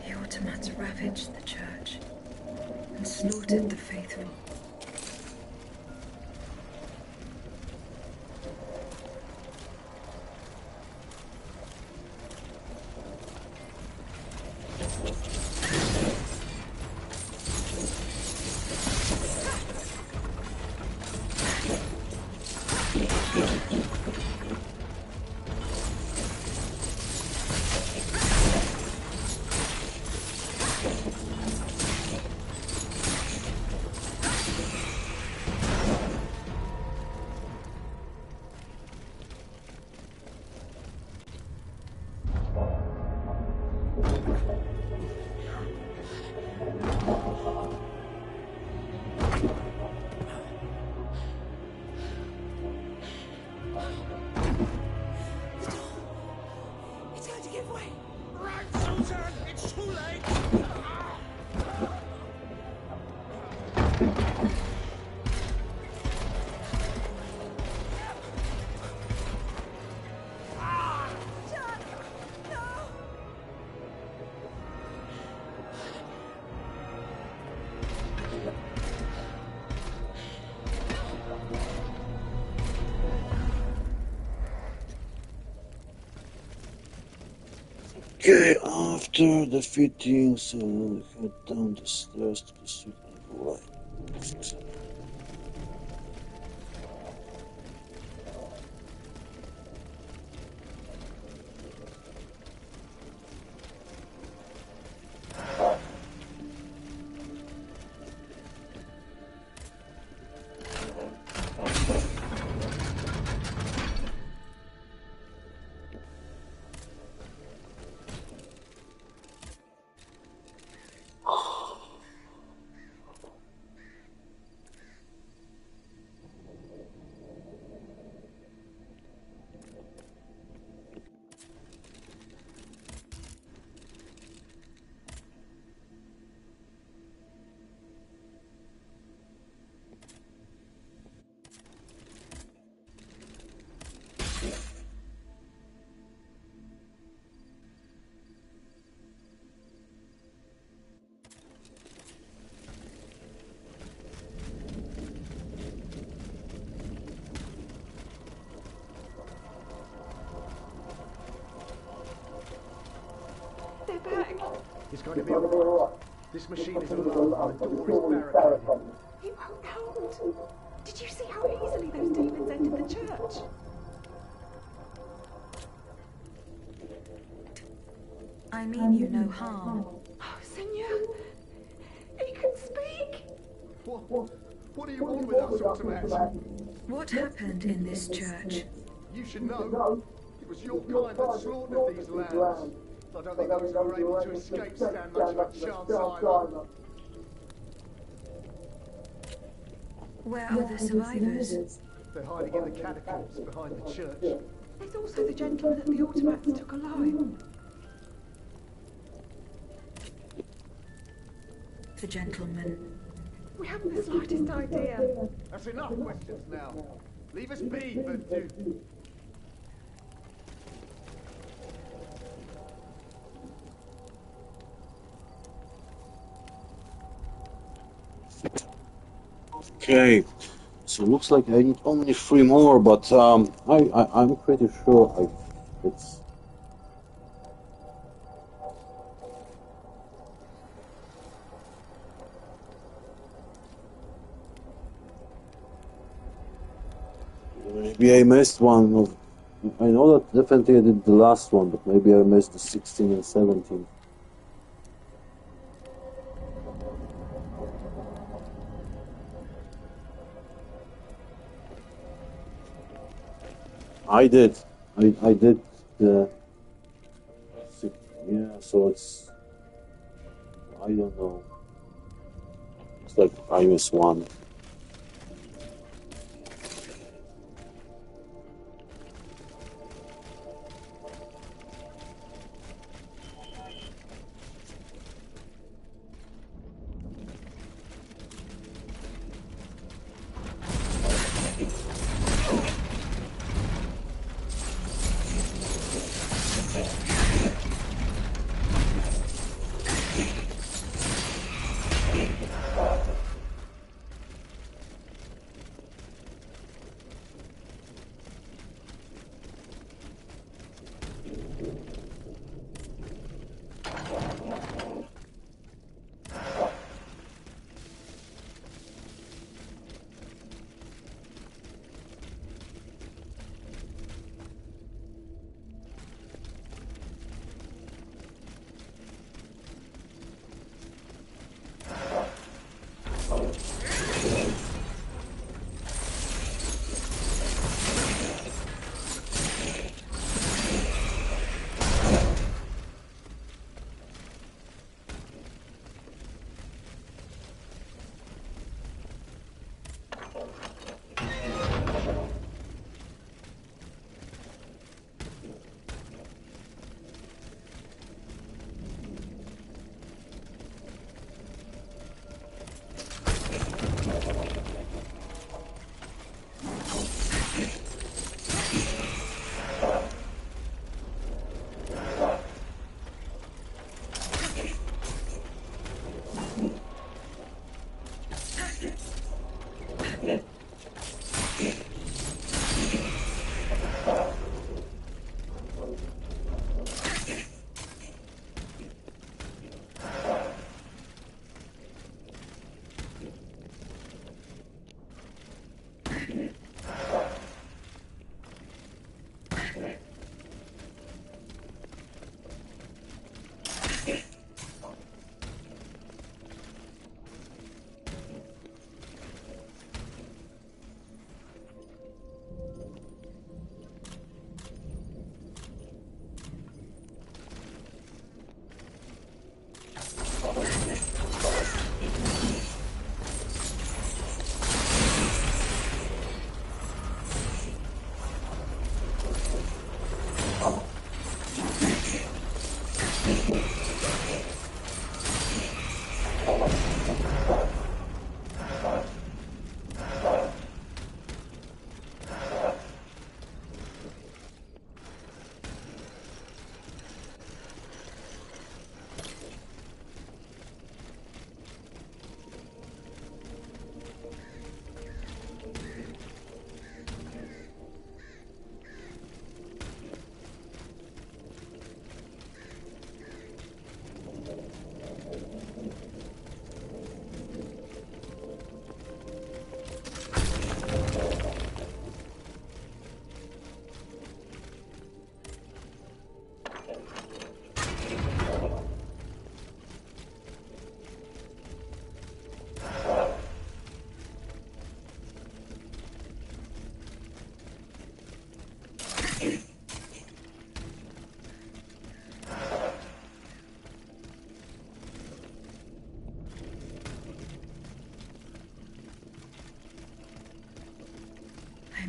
The Ottomans ravaged the church and slaughtered the faithful. Okay, after defeating, so head down the stairs to the suite on the right. It's going to be alright. This machine is alone and the door is barricaded. It won't hold. Did you see how easily those demons entered the church? I mean you no harm. Oh, Senor, he can speak. What do you want with us, Automat? What happened in this church? You should know. It was your kind that slaughtered these lambs. I don't think those who were able to escape stand much of a chance either. Where are the survivors? They're hiding in the catacombs behind the church. There's also the gentleman that the automats took alive. The gentleman. We haven't the slightest idea. That's enough questions now. Leave us be, pt2. Okay, so it looks like I need only 3 more, but I'm pretty sure it's. Maybe I missed one of. I know that definitely I did the last one, but maybe I missed the 16 and 17. I did. I did the. Yeah, so it's. I don't know. It's like I missed one.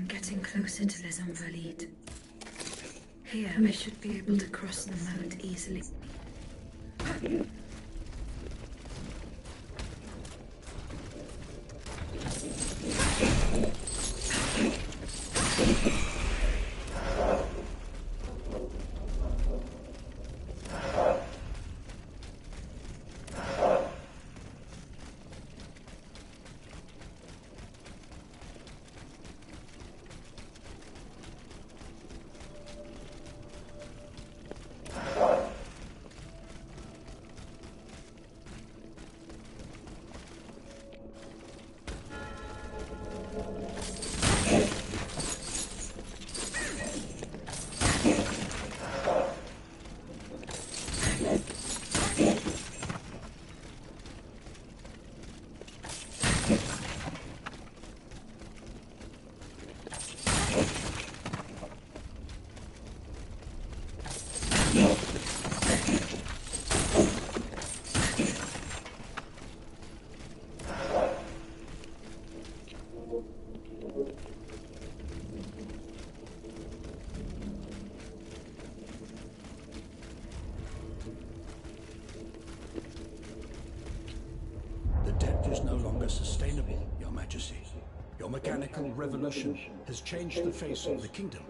getting closer to Les Invalides. Here, I should be able to cross the moat easily. Is no longer sustainable, Your Majesty. Your mechanical revolution has changed the face of the kingdom,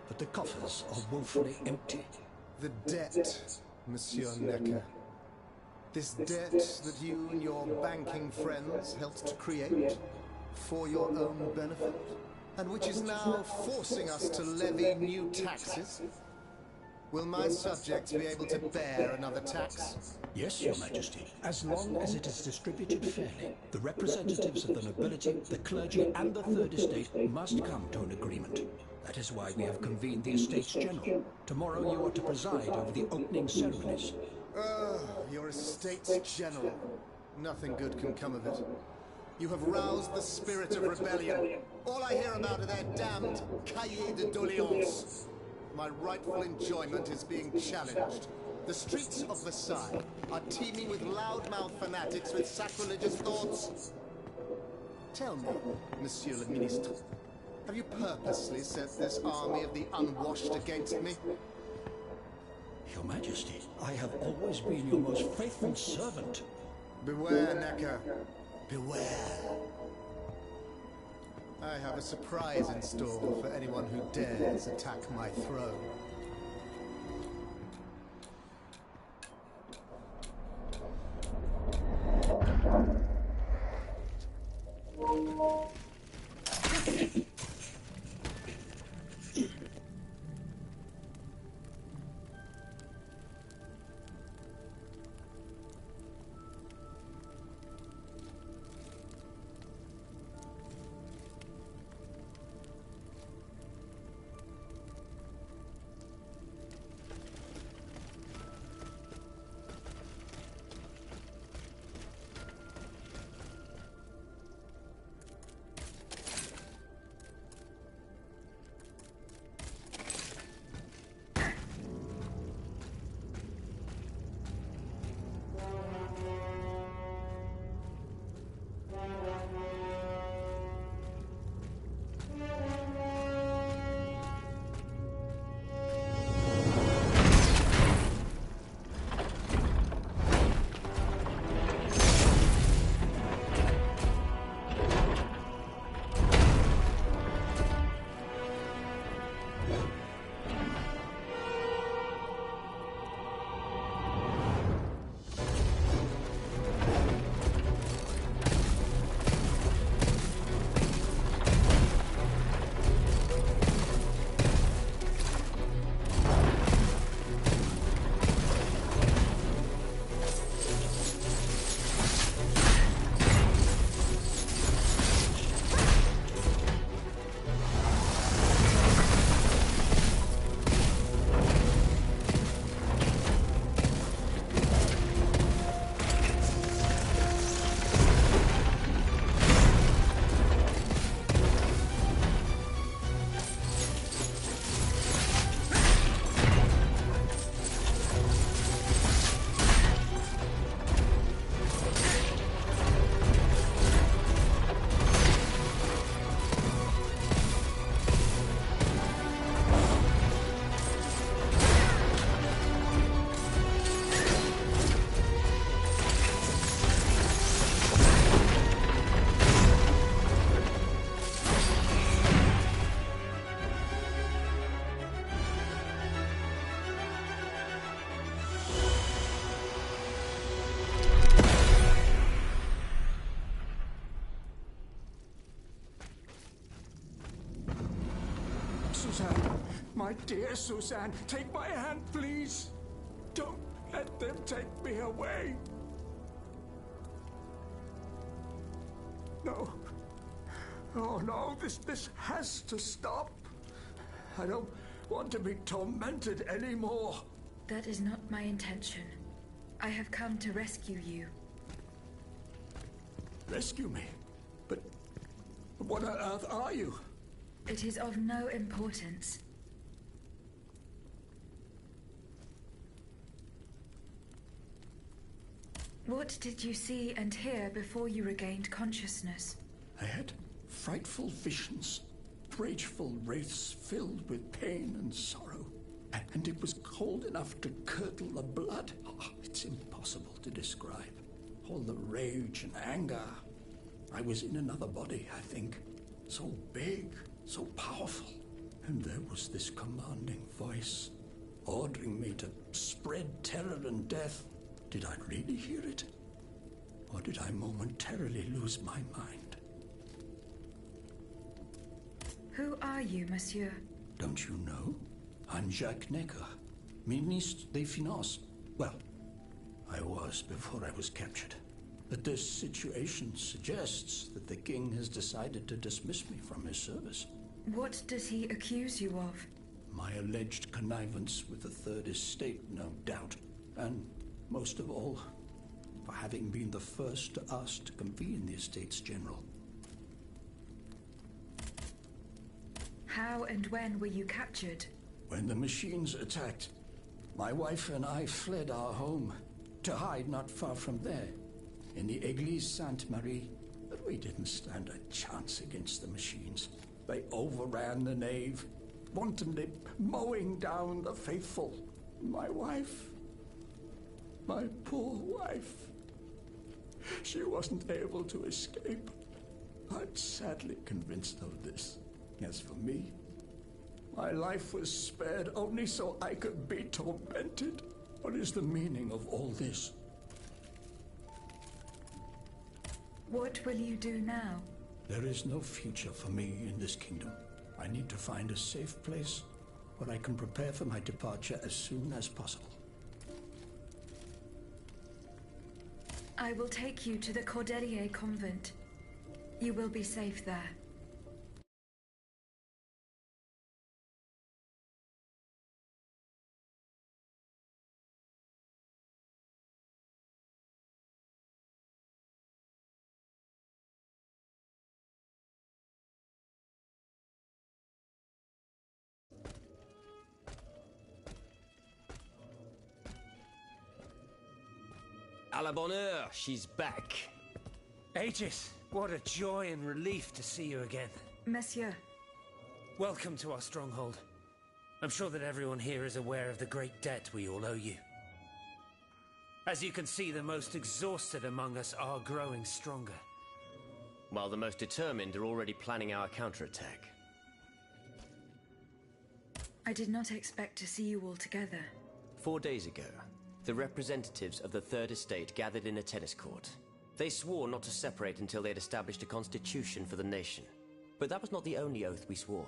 but the coffers are woefully empty. The debt, Monsieur Necker. This debt that you and your banking friends helped to create for your own benefit, and which is now forcing us to levy new taxes. Will my subjects be able to bear another tax? Yes, Your Majesty, as long as it is distributed fairly. The representatives of the nobility, the clergy, and the Third Estate must come to an agreement. That is why we have convened the Estates General. Tomorrow you are to preside over the opening ceremonies. Oh, your Estates General. Nothing good can come of it. You have roused the spirit of rebellion. All I hear about are their damned cahiers de doléances. My rightful enjoyment is being challenged. The streets of Versailles are teeming with loudmouth fanatics with sacrilegious thoughts. Tell me, Monsieur le Ministre, have you purposely set this army of the unwashed against me? Your Majesty, I have always been your most faithful servant. Beware, Necker. Beware. I have a surprise in store for anyone who dares attack my throne. My dear Suzanne, take my hand, please. Don't let them take me away. No. Oh no, this has to stop. I don't want to be tormented anymore. That is not my intention. I have come to rescue you. Rescue me? But what on earth are you? It is of no importance. What did you see and hear before you regained consciousness? I had frightful visions, rageful wraiths filled with pain and sorrow. And it was cold enough to curdle the blood. Oh, it's impossible to describe. All the rage and anger. I was in another body, I think. So big, so powerful. And there was this commanding voice, ordering me to spread terror and death. Did I really hear it? Or did I momentarily lose my mind? Who are you, monsieur? Don't you know? I'm Jacques Necker, Ministre des Finances. Well, I was before I was captured. But this situation suggests that the king has decided to dismiss me from his service. What does he accuse you of? My alleged connivance with the Third Estate, no doubt. And most of all, for having been the first to ask to convene the Estates General. How and when were you captured? When the machines attacked, my wife and I fled our home to hide not far from there, in the Église Sainte-Marie. But we didn't stand a chance against the machines. They overran the nave, wantonly mowing down the faithful. My wife, my poor wife, she wasn't able to escape. I'm sadly convinced of this. As for me, my life was spared only so I could be tormented. What is the meaning of all this? What will you do now? There is no future for me in this kingdom. I need to find a safe place where I can prepare for my departure as soon as possible. I will take you to the Cordelier convent. You will be safe there. À la bonne heure, she's back. Aegis, what a joy and relief to see you again. Monsieur. Welcome to our stronghold. I'm sure that everyone here is aware of the great debt we all owe you. As you can see, the most exhausted among us are growing stronger. While the most determined are already planning our counterattack. I did not expect to see you all together. 4 days ago, the representatives of the Third Estate gathered in a tennis court. They swore not to separate until they had established a constitution for the nation. But that was not the only oath we swore.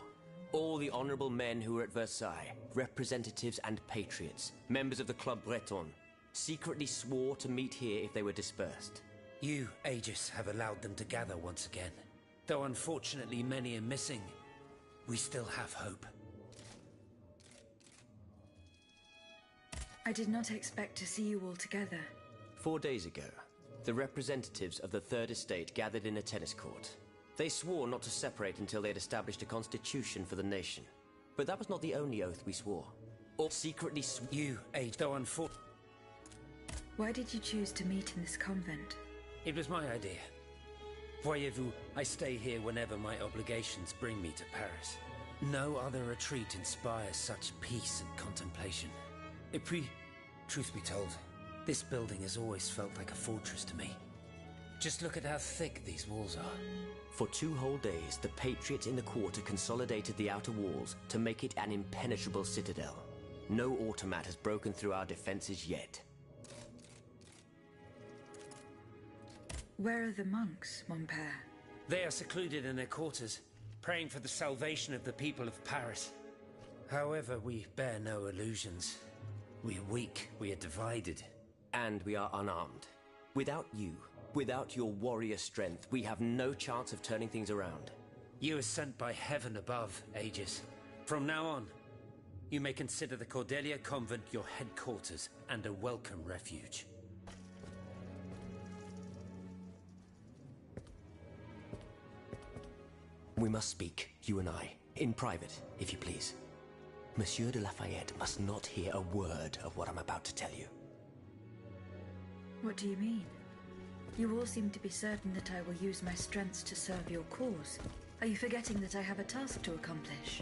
All the honorable men who were at Versailles, representatives and patriots, members of the Club Breton, secretly swore to meet here if they were dispersed. You, Aegis, have allowed them to gather once again. Though unfortunately many are missing, we still have hope. I did not expect to see you all together. 4 days ago, the representatives of the Third Estate gathered in a tennis court. They swore not to separate until they had established a constitution for the nation. But that was not the only oath we swore. Or secretly You, Aegis, though unfortunately... Why did you choose to meet in this convent? It was my idea. Voyez-vous, I stay here whenever my obligations bring me to Paris. No other retreat inspires such peace and contemplation. Et puis, truth be told, this building has always felt like a fortress to me. Just look at how thick these walls are. For 2 whole days, the patriots in the quarter consolidated the outer walls to make it an impenetrable citadel. No automat has broken through our defenses yet. Where are the monks, mon père? They are secluded in their quarters, praying for the salvation of the people of Paris. However, we bear no illusions. We are weak, we are divided. And we are unarmed. Without you, without your warrior strength, we have no chance of turning things around. You are sent by heaven above, Aegis. From now on, you may consider the Cordelia Convent your headquarters and a welcome refuge. We must speak, you and I, in private, if you please. Monsieur de Lafayette must not hear a word of what I'm about to tell you. What do you mean? You all seem to be certain that I will use my strengths to serve your cause. Are you forgetting that I have a task to accomplish?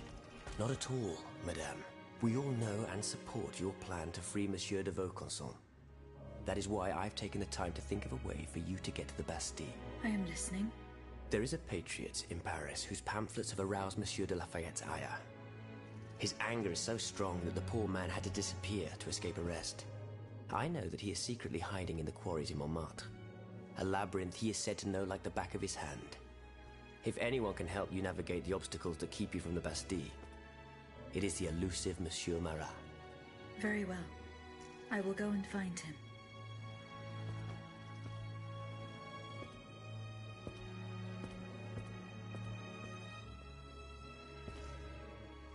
Not at all, madame. We all know and support your plan to free Monsieur de Vaucanson. That is why I've taken the time to think of a way for you to get to the Bastille. I am listening. There is a patriot in Paris whose pamphlets have aroused Monsieur de Lafayette's ire. His anger is so strong that the poor man had to disappear to escape arrest. I know that he is secretly hiding in the quarries in Montmartre. A labyrinth he is said to know like the back of his hand. If anyone can help you navigate the obstacles that keep you from the Bastille, it is the elusive Monsieur Marat. Very well. I will go and find him.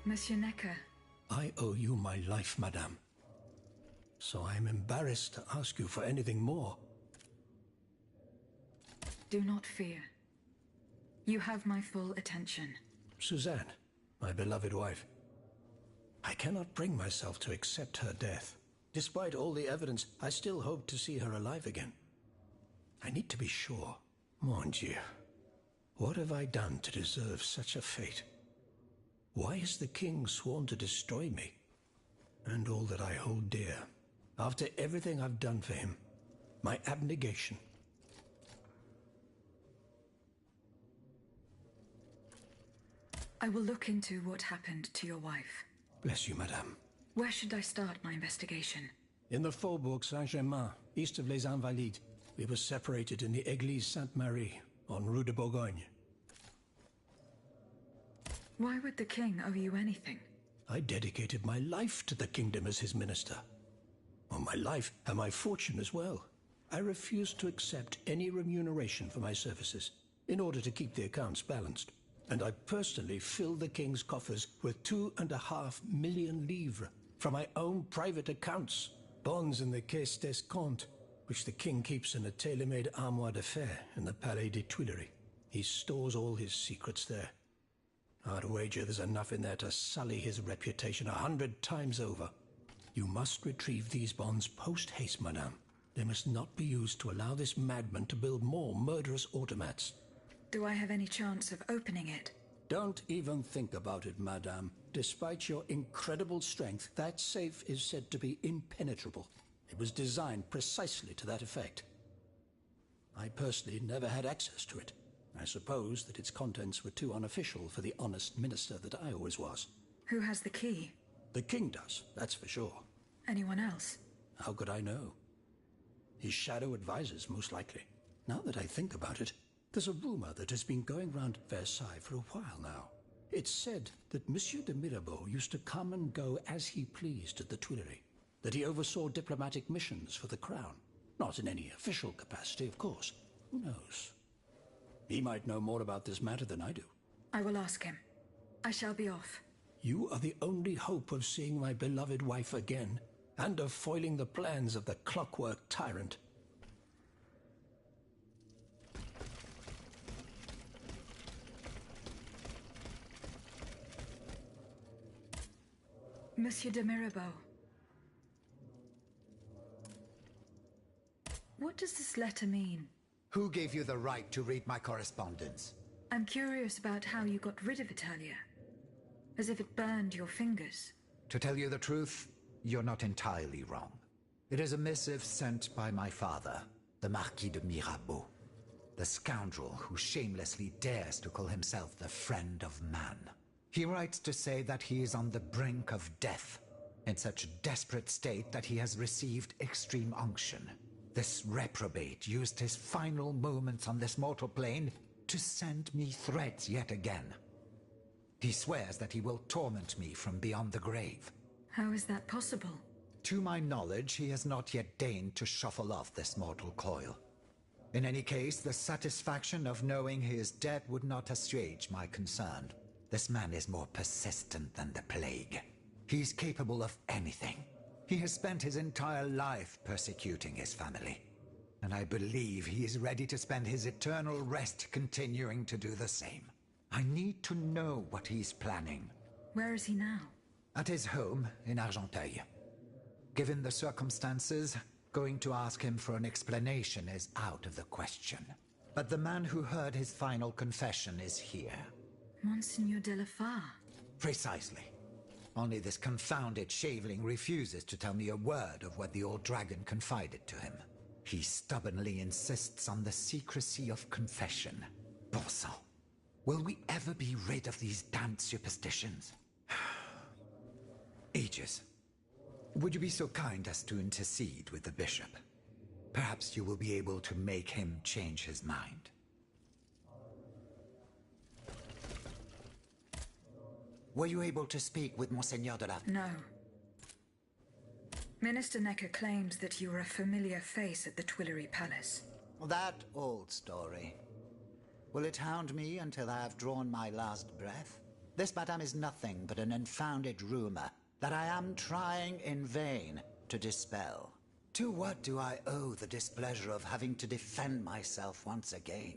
Monsieur Necker. I owe you my life, madame. So I am embarrassed to ask you for anything more. Do not fear. You have my full attention. Suzanne, my beloved wife. I cannot bring myself to accept her death. Despite all the evidence, I still hope to see her alive again. I need to be sure. Mon Dieu. What have I done to deserve such a fate? Why has the king sworn to destroy me? And all that I hold dear. After everything I've done for him. My abnegation. I will look into what happened to your wife. Bless you, madame. Where should I start my investigation? In the Faubourg Saint-Germain, east of Les Invalides. We were separated in the Église Sainte-Marie, on Rue de Bourgogne. Why would the king owe you anything? I dedicated my life to the kingdom as his minister. Well, my life and my fortune as well. I refused to accept any remuneration for my services, in order to keep the accounts balanced. And I personally filled the king's coffers with 2.5 million livres from my own private accounts, bonds in the Caisse d'Escompte, which the king keeps in a tailor-made armoire de fer in the Palais des Tuileries. He stores all his secrets there. I'd wager there's enough in there to sully his reputation 100 times over. You must retrieve these bonds post-haste, madame. They must not be used to allow this madman to build more murderous automats. Do I have any chance of opening it? Don't even think about it, madame. Despite your incredible strength, that safe is said to be impenetrable. It was designed precisely to that effect. I personally never had access to it. I suppose that its contents were too unofficial for the honest minister that I always was. Who has the key? The king does, that's for sure. Anyone else? How could I know? His shadow advisors, most likely. Now that I think about it, there's a rumor that has been going round Versailles for a while now. It's said that Monsieur de Mirabeau used to come and go as he pleased at the Tuileries, that he oversaw diplomatic missions for the crown. Not in any official capacity, of course. Who knows? He might know more about this matter than I do. I will ask him. I shall be off. You are the only hope of seeing my beloved wife again, and of foiling the plans of the clockwork tyrant. Monsieur de Mirabeau. What does this letter mean? Who gave you the right to read my correspondence? I'm curious about how you got rid of Italia. As if it burned your fingers. To tell you the truth, you're not entirely wrong. It is a missive sent by my father, the Marquis de Mirabeau, the scoundrel who shamelessly dares to call himself the friend of man. He writes to say that he is on the brink of death, in such a desperate state that he has received extreme unction. This reprobate used his final moments on this mortal plane to send me threats yet again. He swears that he will torment me from beyond the grave. How is that possible? To my knowledge, he has not yet deigned to shuffle off this mortal coil. In any case, the satisfaction of knowing he is dead would not assuage my concern. This man is more persistent than the plague. He's capable of anything. He has spent his entire life persecuting his family. And I believe he is ready to spend his eternal rest continuing to do the same. I need to know what he's planning. Where is he now? At his home in Argenteuil. Given the circumstances, going to ask him for an explanation is out of the question. But the man who heard his final confession is here. Monseigneur de la Fare. Precisely. Only this confounded shaveling refuses to tell me a word of what the old dragon confided to him. He stubbornly insists on the secrecy of confession. Bon sang. Will we ever be rid of these damned superstitions? Aegis, would you be so kind as to intercede with the bishop? Perhaps you will be able to make him change his mind. Were you able to speak with Monseigneur de la... No. Minister Necker claims that you were a familiar face at the Tuileries Palace. That old story. Will it hound me until I have drawn my last breath? This, madame, is nothing but an unfounded rumor that I am trying in vain to dispel. To what do I owe the displeasure of having to defend myself once again?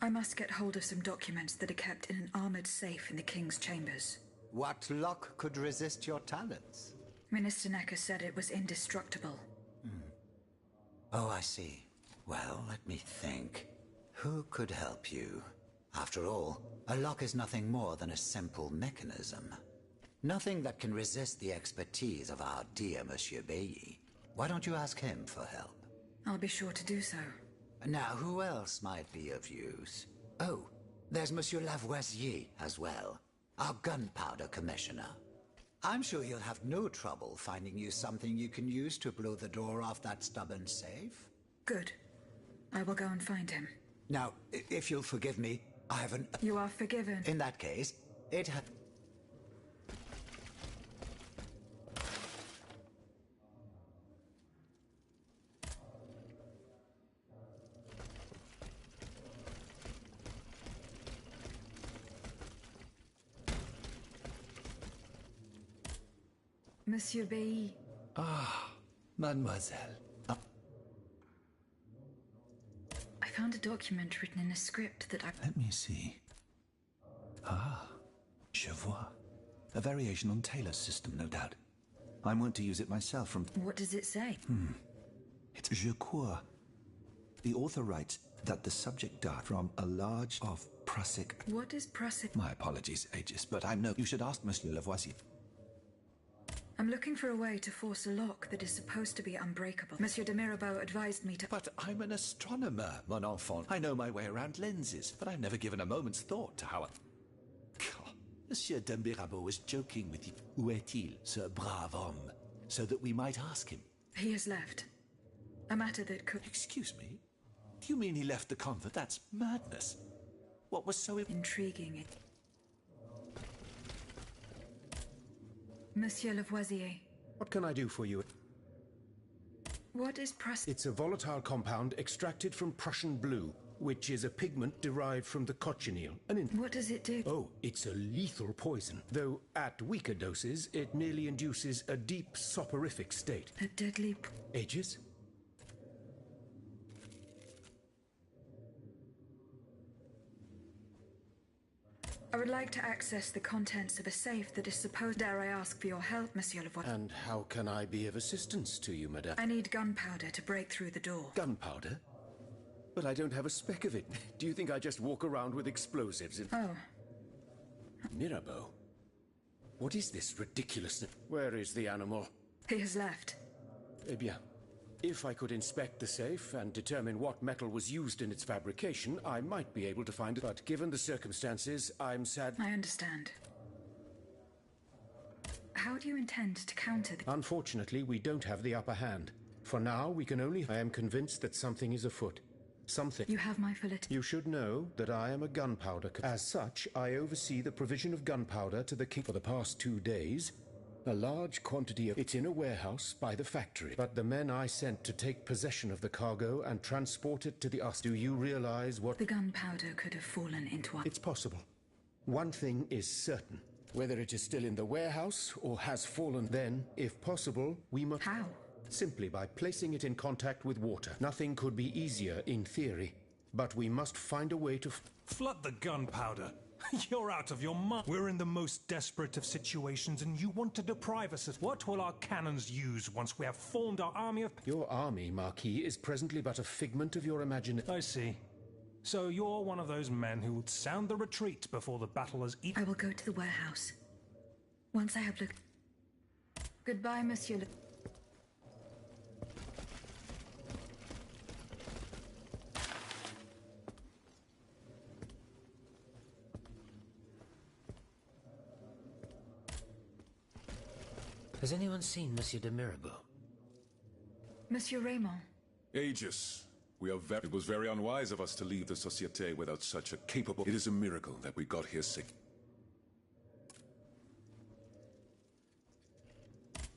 I must get hold of some documents that are kept in an armored safe in the King's chambers. What lock could resist your talents? Minister Necker said it was indestructible. Oh, I see. Well, let me think. Who could help you? After all, a lock is nothing more than a simple mechanism. Nothing that can resist the expertise of our dear Monsieur Bailly. Why don't you ask him for help? I'll be sure to do so. Now, who else might be of use? Oh, there's Monsieur Lavoisier as well, our gunpowder commissioner. I'm sure he'll have no trouble finding you something you can use to blow the door off that stubborn safe. Good. I will go and find him. Now, if you'll forgive me, I haven't... You are forgiven. In that case, it had... Monsieur Bailly. Ah, mademoiselle. I found a document written in a script that I... Let me see. Ah, je vois. A variation on Taylor's system, no doubt. I'm wont to use it myself from... What does it say? It's je crois. The author writes that the subject data from a large of Prussic... What is Prussic? My apologies, Aegis, but I'm no... You should ask Monsieur Lavoisier. I'm looking for a way to force a lock that is supposed to be unbreakable. Monsieur de Mirabeau advised me to... But I'm an astronomer, mon enfant. I know my way around lenses, but I've never given a moment's thought to how a... God, Monsieur de Mirabeau was joking with you. Où est-il, ce brave homme? So that we might ask him. He has left. A matter that could... Excuse me? Do you mean he left the convent? That's madness. What was so... Intriguing. Monsieur Lavoisier. What can I do for you? What is Prussic? It's a volatile compound extracted from Prussian blue, which is a pigment derived from the cochineal. What does it do? Oh, it's a lethal poison. Though at weaker doses, it merely induces a deep soporific state. A deadly... Aegis? I would like to access the contents of a safe that is supposed... Dare I ask for your help, Monsieur Lavoisier? And how can I be of assistance to you, madame? I need gunpowder to break through the door. Gunpowder? But I don't have a speck of it. Do you think I just walk around with explosives? Oh. Mirabeau? What is this ridiculousness? Where is the animal? He has left. Eh bien, if I could inspect the safe and determine what metal was used in its fabrication, I might be able to find it. But given the circumstances, I'm sad... I understand. How do you intend to counter the... Unfortunately, we don't have the upper hand. For now, we can only... I am convinced that something is afoot. Something. You have my full You should know that I am a gunpowder. As such, I oversee the provision of gunpowder to the king for the past 2 days. A large quantity of it's in a warehouse by the factory. But the men I sent to take possession of the cargo and transport it to the us. Do you realize what the gunpowder could have fallen into our... It's possible. One thing is certain. Whether it is still in the warehouse or has fallen, then, if possible, we must... How? Simply by placing it in contact with water. Nothing could be easier in theory, but we must find a way to... Flood the gunpowder. You're out of your mind. We're in the most desperate of situations and you want to deprive us of... What will our cannons use once we have formed our army of... Your army, Marquis, is presently but a figment of your imagination. I see. So you're one of those men who would sound the retreat before the battle has even... I will go to the warehouse. Once I have looked... Goodbye, Monsieur Le... Has anyone seen Monsieur de Mirabeau? Monsieur Raymond. Aegis, it was very unwise of us to leave the Société without such a capable... It is a miracle that we got here safe.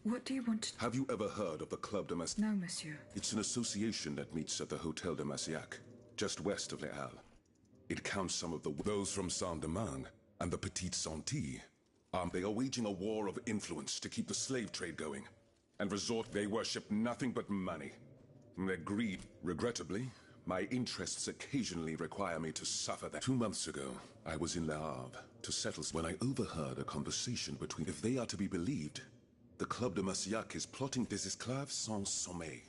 What do you want to... Have you ever heard of the Club de Massiac? No, monsieur. It's an association that meets at the Hotel de Massiac, just west of Les Halles. It counts some of those from Saint-Domingue and the Petite-Santie. They are waging a war of influence to keep the slave trade going. And they worship nothing but money. Their greed, regrettably, my interests occasionally require me to suffer that. 2 months ago, I was in Le Havre to settle when I overheard a conversation between... If they are to be believed, the Club de Massiac is plotting des esclaves sans sommeil.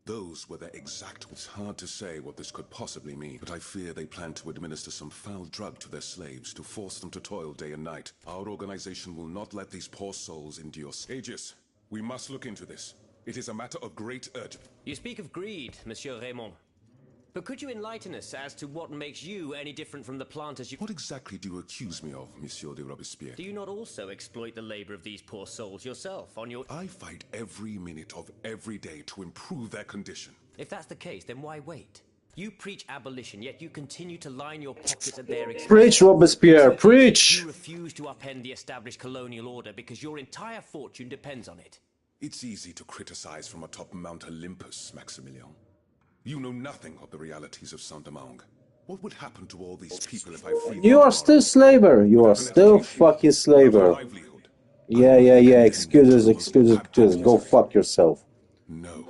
Those were their exact... It's hard to say what this could possibly mean, but I fear they plan to administer some foul drug to their slaves to force them to toil day and night. Our organization will not let these poor souls endure... Aegis, we must look into this. It is a matter of great urgency. You speak of greed, Monsieur Raymond. But could you enlighten us as to what makes you any different from the planters you... What exactly do you accuse me of, Monsieur de Robespierre? Do you not also exploit the labor of these poor souls yourself on your... I fight every minute of every day to improve their condition. If that's the case, then why wait? You preach abolition, yet you continue to line your pockets at their expense. Preach, Robespierre, preach! You refuse to upend the established colonial order because your entire fortune depends on it. It's easy to criticize from atop Mount Olympus, Maximilian. You know nothing of the realities of Saint-Domingue. What would happen to all these people if I freed them? You are still slaver. You are still fucking slaver. Yeah. Excuses. Go fuck yourself. No.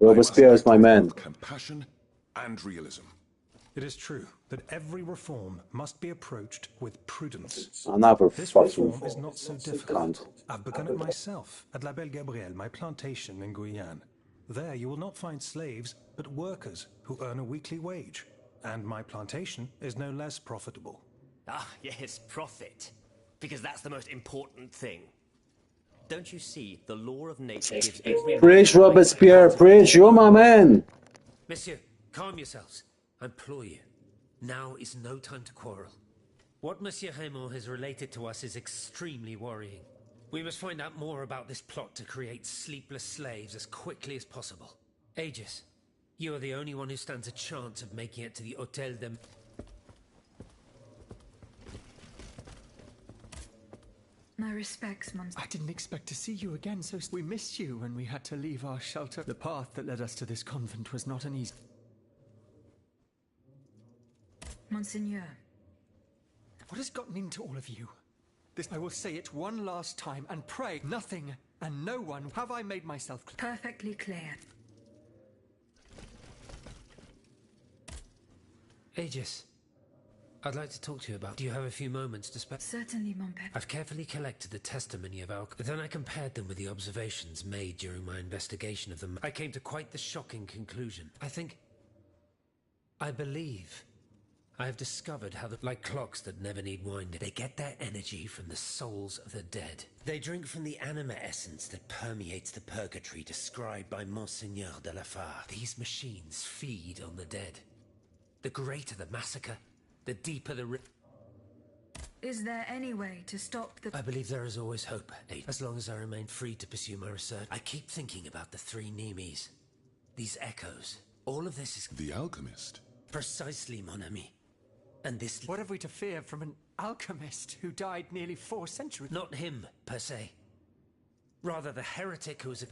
Robespierre is my man. Compassion and realism. It is true that every reform must be approached with prudence. Another This fucking reform is not so difficult. I've begun it myself at La Belle Gabrielle, my plantation in Guyane. There you will not find slaves, but workers who earn a weekly wage. And my plantation is no less profitable. Ah, yes, profit. Because that's the most important thing. Don't you see, the law of nature gives every... Preach, Robespierre, preach, you're my man! Monsieur, calm yourselves. I implore you. Now is no time to quarrel. What Monsieur Raymond has related to us is extremely worrying. We must find out more about this plot to create sleepless slaves as quickly as possible. Aegis, you are the only one who stands a chance of making it to the Hotel de... My respects, Monsieur. I didn't expect to see you again, so we missed you when we had to leave our shelter. The path that led us to this convent was not an easy... Monseigneur. What has gotten into all of you? I will say it one last time and pray nothing and no one have I made myself clear. Perfectly clear. Aegis, I'd like to talk to you about... Do you have a few moments to spare? Certainly, mon père. I've carefully collected the testimony of our... Then I compared them with the observations made during my investigation of them. I came to quite the shocking conclusion. I believe... I have discovered how, like clocks that never need winding, they get their energy from the souls of the dead. They drink from the anima essence that permeates the purgatory described by Monseigneur de la Fare. These machines feed on the dead. The greater the massacre, the deeper the... Is there any way to stop the... I believe there is always hope, as long as I remain free to pursue my research. I keep thinking about the 3 Nemes. These echoes, All of this is... The alchemist? Precisely, mon ami. And this... What have we to fear from an alchemist who died nearly 4 centuries? Not him, per se. Rather the heretic who's a...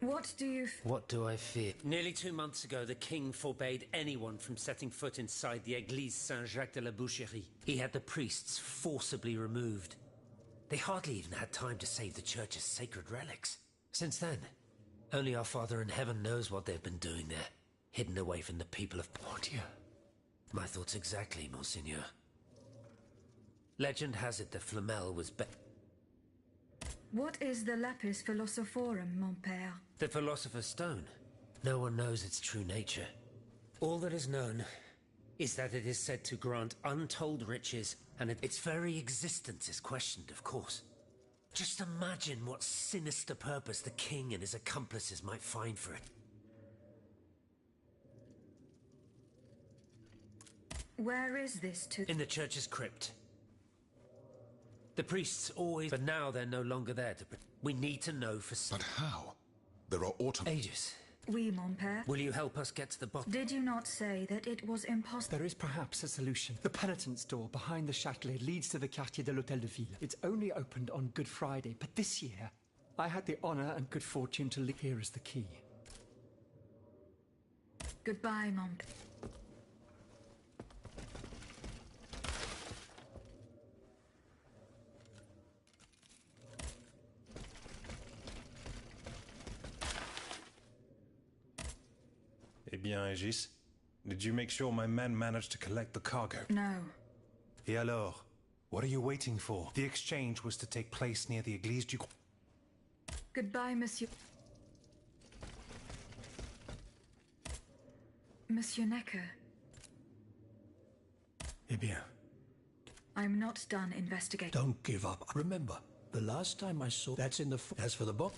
What do you... What do I fear? Nearly 2 months ago, the king forbade anyone from setting foot inside the Église Saint-Jacques de la Boucherie. He had the priests forcibly removed. They hardly even had time to save the church's sacred relics. Since then, only our Father in heaven knows what they've been doing there, hidden away from the people of... Oh dear. My thoughts exactly, Monseigneur. Legend has it that Flamel was What is the Lapis Philosophorum, mon père? The Philosopher's Stone. No one knows its true nature. All that is known is that it is said to grant untold riches, and its very existence is questioned, of course. Just imagine what sinister purpose the king and his accomplices might find for it. Where is this to? In the church's crypt. The priests always... But now they're no longer there to... We need to know for... But how? There are Aegis. Oui, mon père. Will you help us get to the bottom? Did you not say that it was impossible? There is perhaps a solution. The penitent's door behind the Châtelet leads to the Quartier de l'Hôtel de Ville. It's only opened on Good Friday, but this year, I had the honor and good fortune to live here as the key. Goodbye, mon père. Eh bien, Aegis, did you make sure my men managed to collect the cargo? No. Et alors? What are you waiting for? The exchange was to take place near the Église du... Goodbye, monsieur. Monsieur Necker. Eh bien. I'm not done investigating. Don't give up. Remember, the last time I saw... That's in the... As for the box...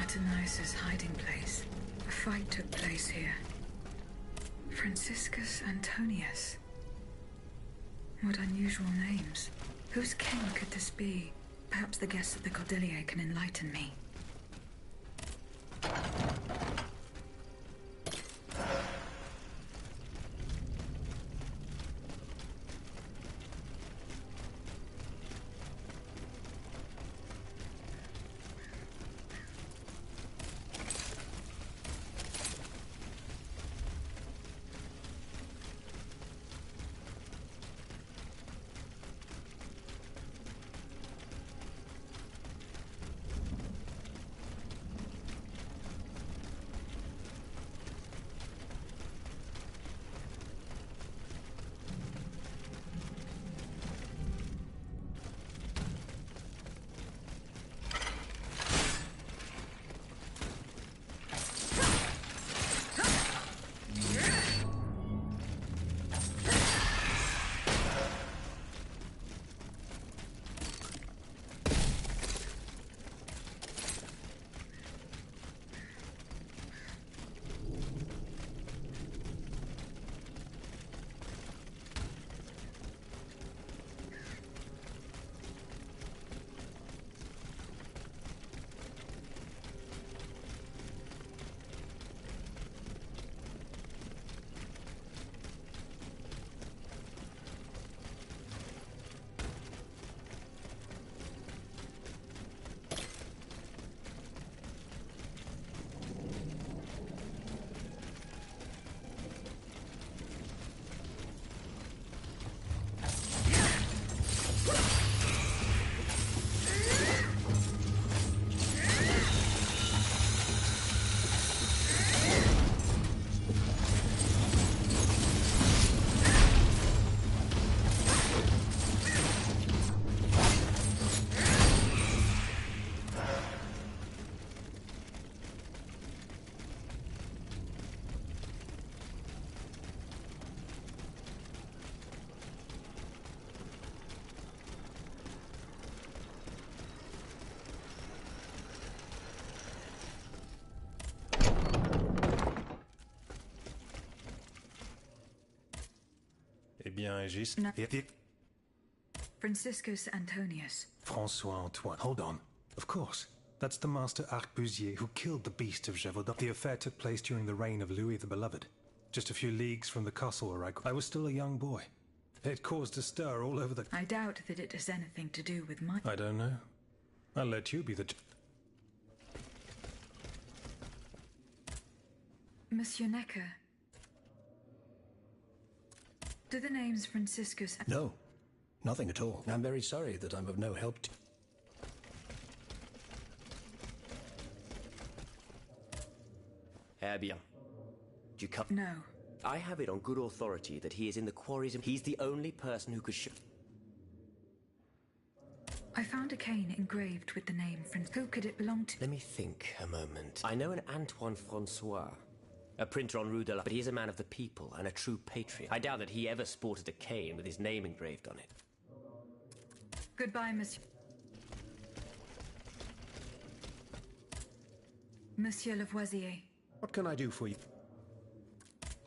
Artemius's hiding place. A fight took place here. Franciscus Antonius. What unusual names. Whose king could this be? Perhaps the guests at the Cordelier can enlighten me. Eh bien, juste... No. Franciscus Antonius. François Antoine. Hold on. Of course. That's the master arquebusier who killed the beast of Gévaudan. The affair took place during the reign of Louis the Beloved. Just a few leagues from the castle where I was still a young boy. It caused a stir all over the... I doubt that it has anything to do with my... I don't know. I'll let you be the... Monsieur Necker. Do the names Franciscus... No. Nothing at all. I'm very sorry that I'm of no help to... Eh bien. Du cut. No. I have it on good authority that he is in the quarries and he's the only person who could show... I found a cane engraved with the name Who could it belong to? Let me think a moment. I know an Antoine Francois, a printer on Rue de la... But he's a man of the people and a true patriot. I doubt that he ever sported a cane with his name engraved on it. Goodbye, Monsieur. Monsieur Lavoisier. What can I do for you?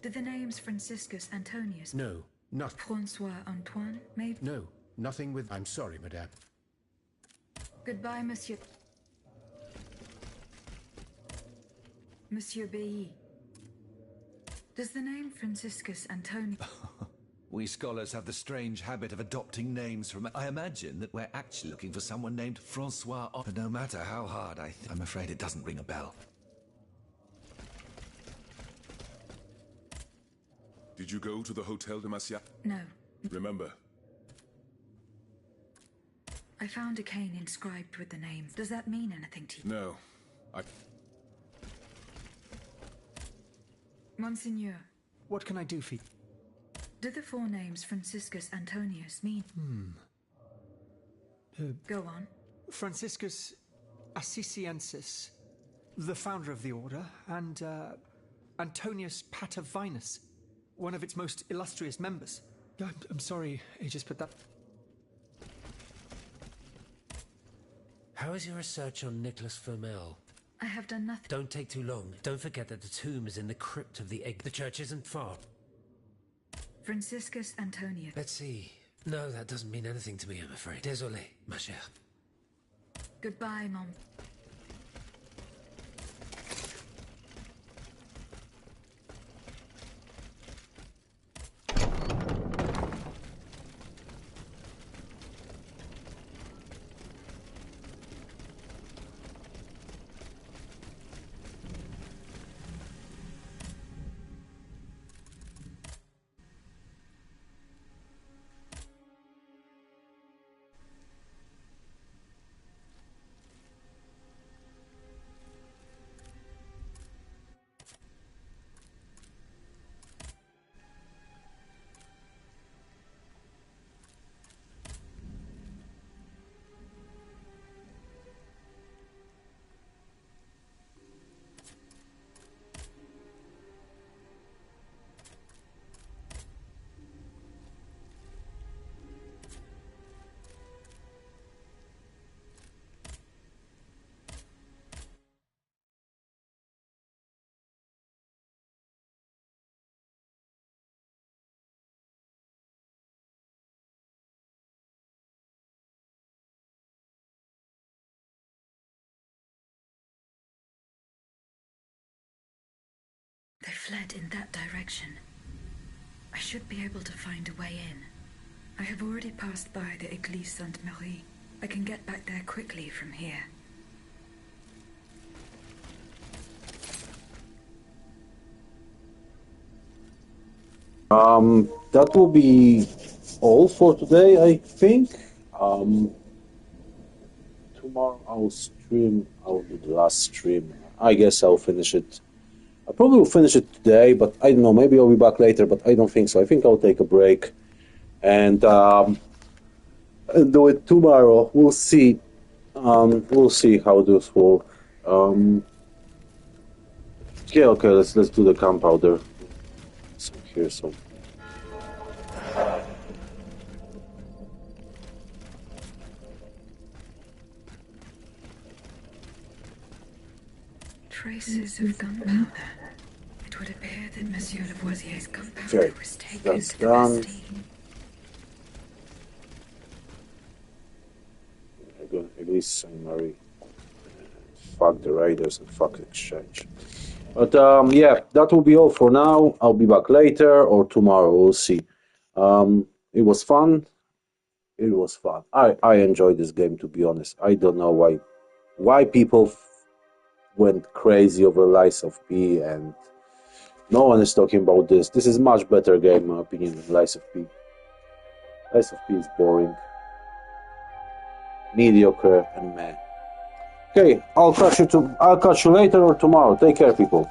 Do the names Franciscus Antonius... No, not... Francois Antoine, maybe? No, nothing with... I'm sorry, madame. Goodbye, Monsieur... Monsieur Bailly. Does the name Franciscus Antonius... We scholars have the strange habit of adopting names from... I imagine that we're actually looking for someone named Francois... But no matter how hard I'm afraid it doesn't ring a bell. Did you go to the Hotel de Massiac? No. Remember. I found a cane inscribed with the name. Does that mean anything to you? No. Monseigneur. What can I do for you? Do the four names Franciscus Antonius mean? Go on. Franciscus Assisiensis, the founder of the order, and Antonius Patavinus, one of its most illustrious members. I'm sorry, Aegis, but that... How is your research on Nicholas Flamel? I have done nothing. Don't take too long. Don't forget that the tomb is in the crypt of the egg. The church isn't far. Franciscus Antonia. Let's see. No, that doesn't mean anything to me, I'm afraid. Désolé, ma chère. Goodbye, Mom. They fled in that direction. I should be able to find a way in. I have already passed by the Église Sainte-Marie. I can get back there quickly from here. That will be all for today, I think. Tomorrow I'll stream. I'll do the last stream. I guess I'll finish it. I probably will finish it today, but I don't know. Maybe I'll be back later, but I don't think so. I think I'll take a break and do it tomorrow. We'll see. We'll see how this will. Yeah, okay. Let's do the gunpowder. So here's some. Traces of gunpowder. It would appear that Monsieur Lavoisier's gunpowder was taken That's to the done. Bastille. Église Sainte-Marie. Fuck the Raiders and fuck Exchange. But yeah, that will be all for now. I'll be back later or tomorrow. We'll see. It was fun. It was fun. I enjoyed this game, to be honest. I don't know why people went crazy over Lies of P, and no one is talking about this. This is a much better game, in my opinion, than Lies of P. Lies of P is boring, mediocre, and meh. Okay, I'll catch you later or tomorrow. Take care, people.